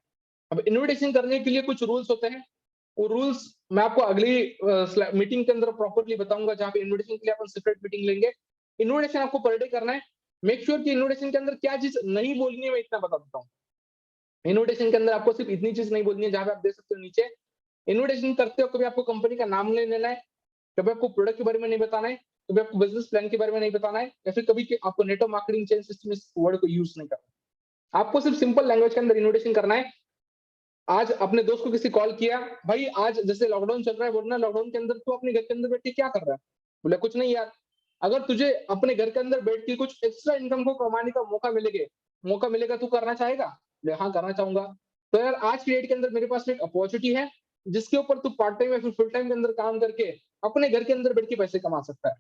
अब इन्विटेशन करने के लिए कुछ रूल्स होते हैं, वो रूल्स मैं आपको अगली मीटिंग के अंदर प्रॉपर्ली बताऊंगा, जहां पे इन्विटेशन के लिए अपन सेपरेट मीटिंग लेंगे। इन्विटेशन आपको पर डे करना है। मेक श्योर कि इन्विटेशन के अंदर क्या चीज नहीं बोलनी है मैं इतना बता देता हूँ। इन्विटेशन के अंदर आपको सिर्फ इतनी चीज नहीं बोलनी है, जहां पे आप देख सकते हो नीचे, इन्विटेशन करते हो कभी आपको कंपनी का नाम नहीं लेना है, कभी आपको प्रोडक्ट के बारे में नहीं बताना है, कभी आपको बिजनेस प्लान के बारे में नहीं बताना है, या फिर कभी आपको नेटवर्क मार्केटिंग चेन सिस्टम इस वर्ड को यूज नहीं करना। आपको सिर्फ सिंपल लैंग्वेज के अंदर इन्विटेशन करना है। आज अपने दोस्त को किसी कॉल किया, भाई आज जैसे लॉकडाउन चल रहा है, बोलना लॉकडाउन के अंदर तू अपने घर के अंदर बैठ के क्या कर रहा है? बोले कुछ नहीं यार। अगर तुझे अपने घर के अंदर बैठ के कुछ एक्स्ट्रा इनकम को कमाने का मौका मिलेगा तू करना चाहेगा? बोले हाँ करना चाहूंगा। तो यार आज की डेट के अंदर मेरे पास एक अपॉर्चुनिटी है, जिसके ऊपर तू पार्ट टाइम या फिर फुल टाइम के अंदर काम करके अपने घर के अंदर बैठ के पैसे कमा सकता है।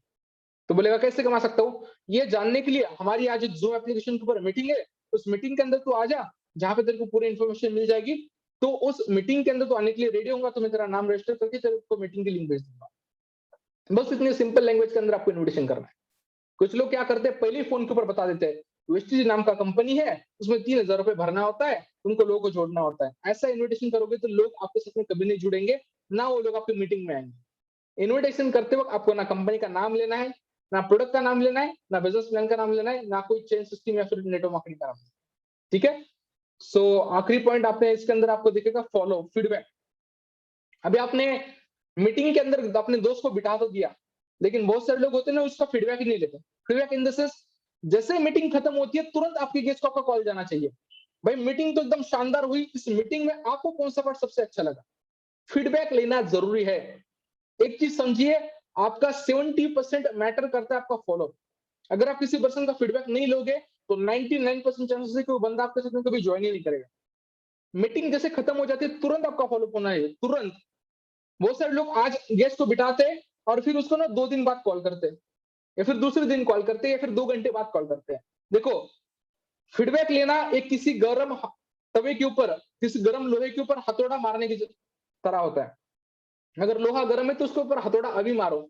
तो बोलेगा कैसे कमा सकता हूँ? ये जानने के लिए हमारी आज जूम एप्लीकेशन के ऊपर मीटिंग है, उस मीटिंग के अंदर तू आ जा, जहां पे तेरे को पूरी इन्फॉर्मेशन मिल जाएगी। तो उस मीटिंग के अंदर तो आने के लिए रेडी होगा, तो मैं तेरा नाम रजिस्टर करके तेरे को मीटिंग की लिंक भेज दूंगा। बस इतने सिंपल लैंग्वेज के अंदर आपको इन्विटेशन करना है। कुछ लोग क्या करते हैं, पहले ही फोन के ऊपर बता देते हैं वेस्टिज नाम का कंपनी है, उसमें 3,000 रुपए भरना होता है, तुमको लोगों को जोड़ना होता है। ऐसा इन्विटेशन करोगे तो लोग आपके साथ में कभी नहीं जुड़ेंगे, ना वो लोग आपकी मीटिंग में आएंगे। इन्विटेशन करते वक्त आपको ना कंपनी का नाम लेना है, ना प्रोडक्ट का नाम लेना है, ना बिजनेस प्लान का नाम लेना है, ना कोई चेन सिस्टम या फिर नेटवर्क मार्केटिंग का नाम। ठीक है, सो आखिरी पॉइंट आपने इसके अंदर आपको दिखेगा फॉलो, फीडबैक। अभी आपने मीटिंग के अंदर अपने दोस्त को बिठा तो दिया, लेकिन बहुत सारे लोग होते हैं ना उसका फीडबैक ही नहीं लेते। फीडबैक इन द सेंस, जैसे मीटिंग खत्म होती है तुरंत आपके गेस्ट को आपका कॉल जाना चाहिए, भाई मीटिंग तो एकदम शानदार हुई, इस मीटिंग में आपको कौन सा पार्ट सबसे अच्छा लगा। फीडबैक लेना जरूरी है। एक चीज समझिए, आपका 70% मैटर करता है आपका फॉलो। अगर आप किसी पर्सन का फीडबैक नहीं लोगे तो 99% चांसेस है कि वो बंदा आपके साथ में कभी ज्वाइन ही नहीं करेगा। मीटिंग जैसे खत्म हो जाती है तुरंत आपका फॉलो होना है, तुरंत। बहुत सारे लोग आज गेस्ट को बिठाते हैं और फिर उसको ना 2 दिन बाद कॉल करते हैं, या फिर दूसरे दिन कॉल करते हैं, या फिर 2 घंटे बाद कॉल करते हैं। देखो, फीडबैक लेना एक किसी गरम तवे के ऊपर, किसी गरम लोहे के ऊपर हथौड़ा मारने की तरह होता है। अगर लोहा गर्म है तो उसके ऊपर हथौड़ा अभी मारो,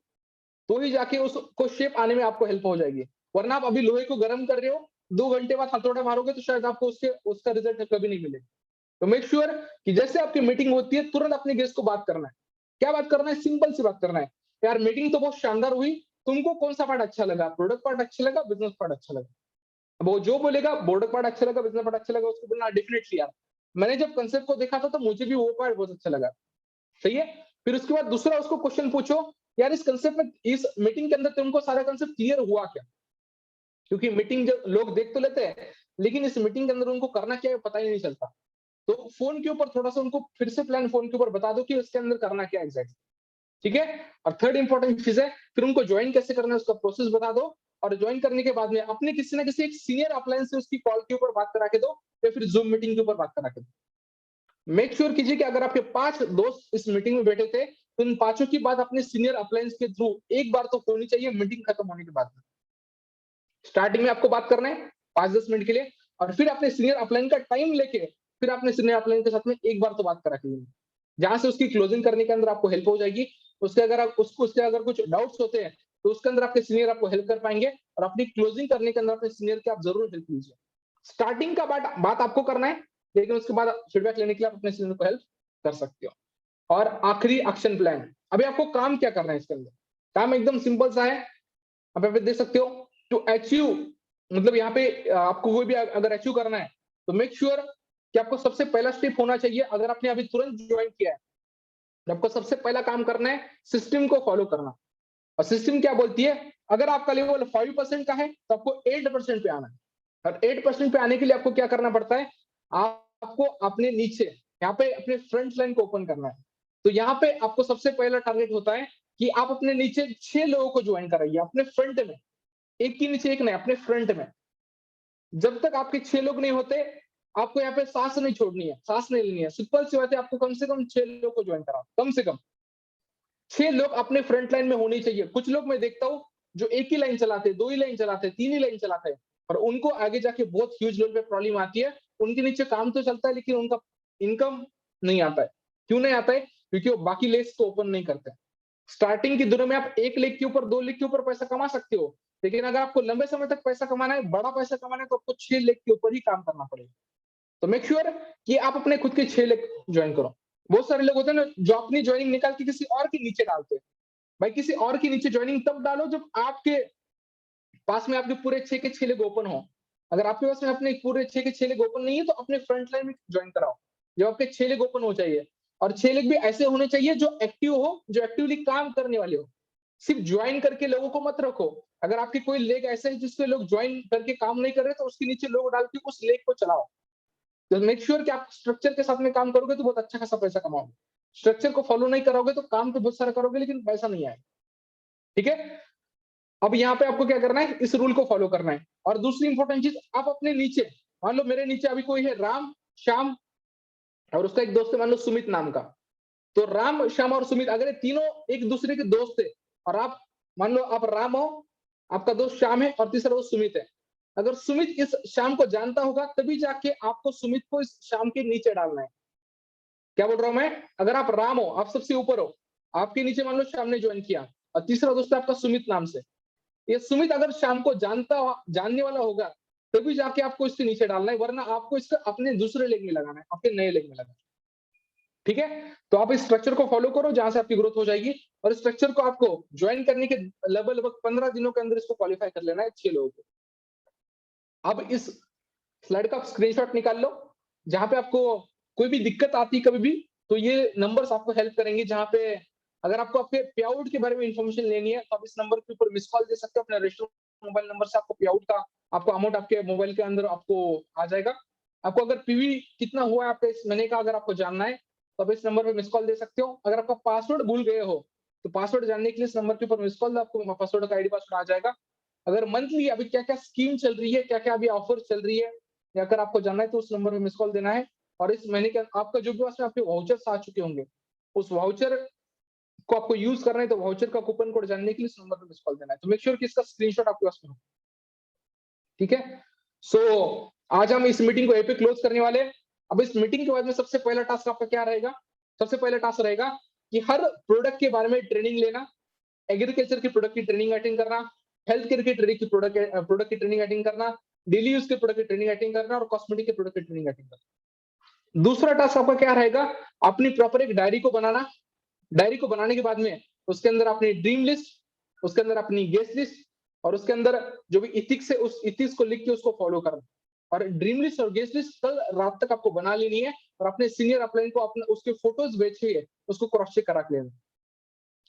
तो ही जाके उसको शेप आने में आपको हेल्प हो जाएगी। वरना आप अभी लोहे को गर्म कर रहे हो, 2 घंटे बाद हथौड़ा मारोगे तो शायद आपको उसका रिजल्ट कभी नहीं मिलेगा। तो मेक श्योर कि जैसे आपकी मीटिंग होती है, तुरंत अपने गेस्ट को बात करना है। क्या बात करना है? सिंपल सी बात करना है। यार मीटिंग तो बहुत शानदार हुई, तुमको कौन-सा पार्ट अच्छा लगा? प्रोडक्ट पार्ट अच्छा लगा, बिज़नेस पार्ट अच्छा लगा? अब वो जो बोलेगा प्रोडक्ट पार्ट अच्छा लगा, बिज़नेस पार्ट अच्छा लगा, उसको बोलना डेफिनिटली यार, मैंने जब कांसेप्ट को देखा था तो मुझे भी वो पार्ट बहुत अच्छा लगा। सही है? फिर उसके बाद दूसरा उसको क्वेश्चन पूछो, यार इस कांसेप्ट में, इस मीटिंग के अंदर तुमको सारा कांसेप्ट क्लियर हुआ क्या? क्योंकि मीटिंग जब लोग देख तो लेते हैं, लेकिन इस मीटिंग के अंदर उनको करना क्या है पता ही नहीं चलता। तो फ़ोन के ऊपर थोड़ा-सा उनको फिर से प्लान फ़ोन के ऊपर बता दो कि इसके अंदर करना क्या है एग्ज़ैक्ट, ठीक है? और थर्ड इंपॉर्टेंट चीज़ है, फिर उनको जॉइन कैसे करना है उसका प्रोसेस बता दो, और जॉइन करने के बाद में अपने किसी ना किसी एक सीनियर अपलाइन से उसकी कॉल के ऊपर बात करा के दो, या फिर ज़ूम मीटिंग के ऊपर बात करा के दो। मेक श्योर कीजिए कि अगर आपके 5 दोस्त इस मीटिंग में बैठे थे, तो इन पाँचों की बात अपने सीनियर अपलायंस के थ्रू एक बार तो होनी चाहिए मीटिंग खत्म होने के बाद में। स्टार्टिंग में आपको बात करना है 5-10 मिनट के लिए, और फिर अपने सीनियर अपलाइन का टाइम लेके फिर अपने सीनियर अपलाइन के साथ में एक बार तो बात करा कीजिए। जहाँ से उसकी क्लोजिंग करने के अंदर आपको हेल्प हो जाएगी। उसके अगर कुछ डाउट्स होते हैं, तो उसके अंदर आपके सीनियर आपको हेल्प कर पाएँगे, और अपनी क्लोजिंग करने के अंदर अपने सीनियर की आप ज़रूर हेल्प लीजिए। स्टार्टिंग का बात आपको करना है, लेकिन उसके बाद फीडबैक लेने के लिए आप अपने सीनियर को हेल्प कर सकते हो। और आखिरी एक्शन प्लान, अभी आपको काम क्या करना है इसके अंदर? काम एकदम सिंपल सा है, आप यहाँ पे देख सकते हो, टू अचीव, मतलब यहाँ पे आपको कोई भी अगर अचीव करना है, तो मेक श्योर कि आपको सबसे पहला स्टेप होना चाहिए, अगर आपने अभी तुरंत ज्वाइन किया है, तो आपको सबसे पहला काम करना है सिस्टम को फॉलो करना। और सिस्टम क्या बोलती है, अगर आपका लेवल 5% का है, तो आपको 8% पे आना है। और 8% पे आने के लिए आपको क्या करना पड़ता है, आपको अपने नीचे यहाँ पे अपने फ्रंट लाइन को ओपन करना है। तो यहाँ पे आपको सबसे पहला टारगेट होता है कि आप अपने नीचे 6 लोगों को ज्वाइन कराइए अपने फ्रंट में, एक के नीचे एक नहीं, अपने फ्रंट में। जब तक आपके 6 लोग नहीं होते, आपको यहाँ पे सांस नहीं छोड़नी है, सांस नहीं लेनी है। सिंपल सी बात है, आपको कम से कम 6 लोगों को ज्वाइन कराओ, कम से कम 6 लोग अपने फ्रंट लाइन में होने चाहिए। कुछ लोग मैं देखता हूँ जो एक ही लाइन चलाते हैं, 2 ही लाइन चलाते हैं, 3 ही लाइन चलाते हैं, और उनको आगे जाके बहुत ह्यूज लेवल पे प्रॉब्लम आती है। उनके नीचे काम तो चलता है, लेकिन उनका इनकम नहीं आता है। क्यों नहीं आता है? क्योंकि वो बाकी लेग्स को ओपन नहीं करते हैं। स्टार्टिंग के दिनों में आप 1 लेग के ऊपर, 2 लेग के ऊपर पैसा कमा सकते हो, लेकिन अगर आपको लंबे समय तक पैसा कमाना है, बड़ा पैसा कमाना है, तो आपको 6 लेग के ऊपर ही काम करना पड़ेगा। तो मेक श्योर कि आप अपने खुद के 6 लेग जॉइन करो। बहुत सारे लोग होते हैं ना, जो अपनी जॉइनिंग निकाल के किसी और के नीचे डालते हैं। भाई किसी और के नीचे जॉइनिंग तब डालो जब आपके पास में आपके पूरे 6 के 6 लेग ओपन हो। अगर आपके पास में अपने पूरे 6 के 6 लेग ओपन नहीं है, तो अपने फ्रंट लाइन में जॉइन कराओ। जब आपके 6 लेग ओपन हो चाहिए, और 6 लेग भी ऐसे होने चाहिए जो एक्टिव हो, जो एक्टिवली काम करने वाले हो। सिर्फ जॉइन करके लोगों को मत रखो। अगर आपकी कोई लेग ऐसे है जिसपे लोग जॉइन करके काम नहीं कर रहे, तो उसके नीचे लोग डाल के उस लेग को चलाओ। तो मेक श्योर कि आप स्ट्रक्चर के साथ में काम करोगे तो बहुत अच्छा खासा पैसा कमाओगे। स्ट्रक्चर को फॉलो नहीं करोगे तो काम तो बहुत सारा करोगे, लेकिन पैसा नहीं आएगा। ठीक है? अब यहाँ पे आपको क्या करना है, इस रूल को फॉलो करना है। और दूसरी इंपॉर्टेंट चीज, आप अपने नीचे, मान लो मेरे नीचे अभी कोई है राम, श्याम, और उसका एक दोस्त है मान लो सुमित नाम का। तो राम, श्याम और सुमित अगर ये तीनों एक दूसरे के दोस्त है, और आप मान लो आप राम हो, आपका दोस्त श्याम है, और तीसरा दोस्त सुमित है। अगर सुमित इस श्याम को जानता होगा, तभी जाके आपको सुमित को इस श्याम के नीचे डालना है। क्या बोल रहा हूं मैं? अगर आप राम हो, आप सबसे ऊपर हो, आपके नीचे मान लो श्याम ने ज्वाइन किया, और तीसरा दोस्त है आपका सुमित नाम से। ये सुमित अगर शाम को जानने वाला होगा, तभी जाके आपको इसके नीचे डालना है, वरना आपको इसका अपने दूसरे लेग में लगाना है, अपने नए लेग में लगाना है। ठीक है? तो आप इस स्ट्रक्चर को फॉलो करो, जहां से आपकी ग्रोथ हो जाएगी। और इस स्ट्रक्चर को आपको ज्वाइन करने के लगभग 15 दिनों के अंदर इसको क्वालिफाई कर लेना है 6 लोगों को। अब इस स्लाइड का आप स्क्रीनशॉट निकाल लो। जहां पे आपको कोई भी दिक्कत आती है कभी भी, तो ये नंबर्स आपको हेल्प करेंगे। जहां पे अगर आपको आपके पे आउट के बारे में इंफॉर्मेशन लेनी है, तो आप इस नंबर के ऊपर मिस कॉल दे सकते हो। अपने रजिस्टर्ड मोबाइल नंबर से आपको पे आउट का आपको अमाउंट आपके मोबाइल के अंदर आपको आ जाएगा। आपको अगर पीवी कितना हुआ है आपके इस महीने का अगर आपको जानना है, तो आप इस नंबर पे मिस कॉल दे सकते हो। अगर आपका पासवर्ड भूल गए हो, तो पासवर्ड जानने के लिए इस नंबर के ऊपर मिस कॉल दो, आपको पासवर्ड का आईडी पासवर्ड आ जाएगा। अगर मंथली अभी क्या-क्या स्कीम चल रही है, क्या-क्या अभी ऑफर चल रही है, या अगर आपको जानना है, तो उस नंबर पे मिस कॉल देना है। और इस महीने के आपका जो भी पास में आपके वाउचर्स आ चुके होंगे, उस वाउचर को आपको यूज करना है तो वाउचर का कूपन कोड जानने के लिए इस नंबर पे मिस कॉल देना है। तो मेक श्योर कि इसका स्क्रीनशॉट आपके पास में हो। ठीक है? सो आज हम इस मीटिंग को यहीं पे क्लोज करने वाले हैं। अब इस मीटिंग के बाद में सबसे पहला टास्क आपका क्या रहेगा? सबसे पहला टास्क रहेगा कि हर प्रोडक्ट के बारे में ट्रेनिंग लेना, एग्रीकल्चर की प्रोडक्ट की ट्रेनिंग अटेंड करना, हेल्थ केयर की ट्रेनिंग की प्रोडक्ट की ट्रेनिंग अटेंड करना, डेली यूज के प्रोडक्ट की ट्रेनिंग अटेंड करना और कॉस्मेटिक के प्रोडक्ट की ट्रेनिंग अटेंड करना। दूसरा टास्क आपका क्या रहेगा? अपनी प्रॉपर एक डायरी को बनाना। डायरी को बनाने के बाद में उसके अंदर अपनी ड्रीम लिस्ट, उसके अंदर अपनी गेस्ट लिस्ट और उसके अंदर जो भी इथिक्स है उस इथिक्स को लिख के उसको फॉलो करना। और ड्रीम लिस्ट और गेस्ट लिस्ट कल रात तक आपको बना लेनी है और अपने सीनियर अपलाइन को अपने उसके फोटोज भेज के उसको क्रॉस चेक करा के लेना।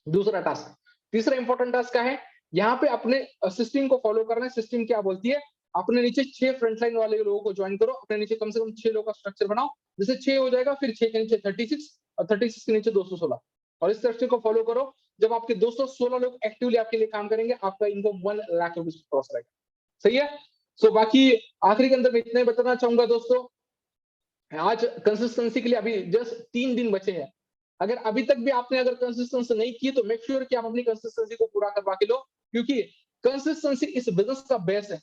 दूसरा टास्क। तीसरा इंपॉर्टेंट टास्क क्या है? यहाँ पे अपने सिस्टम को फॉलो करना है। सिस्टम क्या बोलती है? अपने नीचे 6 फ्रंटलाइन वाले लोगों को ज्वाइन करो, अपने नीचे कम से कम 6 लोगों का स्ट्रक्चर बनाओ। जैसे 6 हो जाएगा फिर 6 के नीचे 36 और 36 के नीचे 216 और इस स्ट्रक्चर को फॉलो करो। जब आपके 216 लोग एक्टिवली आपके लिए काम करेंगे, आपका इनकम 1 लाख रुपीज क्रॉस रहेगा। सही है? सो बाकी आखिरी के अंदर मैं इतना ही बताना चाहूंगा दोस्तों, आज कंसिस्टेंसी के लिए अभी जस्ट 3 दिन बचे हैं। अगर अभी तक भी आपने अगर कंसिस्टेंसी नहीं की तो मेक श्योर कि आप अपनी कंसिस्टेंसी को पूरा करवा के लो, क्योंकि कंसिस्टेंसी इस बिजनेस का बेस है।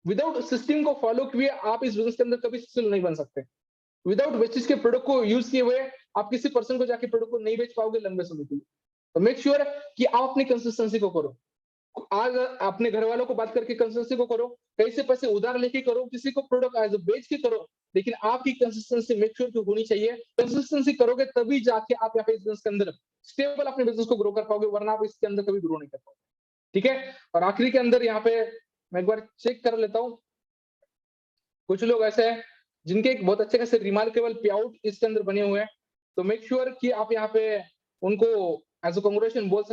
विदाउट सिस्टम को फॉलो किए आप इस बिजनेस के अंदर कभी सक्सेसफुल नहीं बन सकते। विदाउट वेस्टेज के प्रोडक्ट को यूज किए हुए आप किसी पर्सन को जाके प्रोडक्ट को नहीं बेच पाओगे लंबे समय के लिए। तो मेक श्योर कि आप अपनी कंसिस्टेंसी को करो। आज अपने घर वालों को बात करके कंसिस्टेंसी को करो, कहीं से पैसे उधार लेके करो, किसी को प्रोडक्ट एज बेच के करो, लेकिन आपकी कंसिस्टेंसी मेक श्योर की होनी चाहिए। कंसिस्टेंसी करोगे तभी जाके आप यहाँ पे बिजनेस के अंदर स्टेबल अपने बिजनेस को ग्रो कर पाओगे, वरना आप इसके अंदर कभी ग्रो नहीं कर पाओगे। ठीक है? और आखिरी के अंदर यहाँ पे मैं एक बार चेक कर लेता हूँ। कुछ लोग ऐसे हैं जिनके एक बहुत अच्छे खासे रिमार्केबल पे आउट इसके अंदर बने हुए हैं। तो मेक श्योर कि आप यहाँ पे उनको एज अ कांग्रेचुलेशन बोल सकते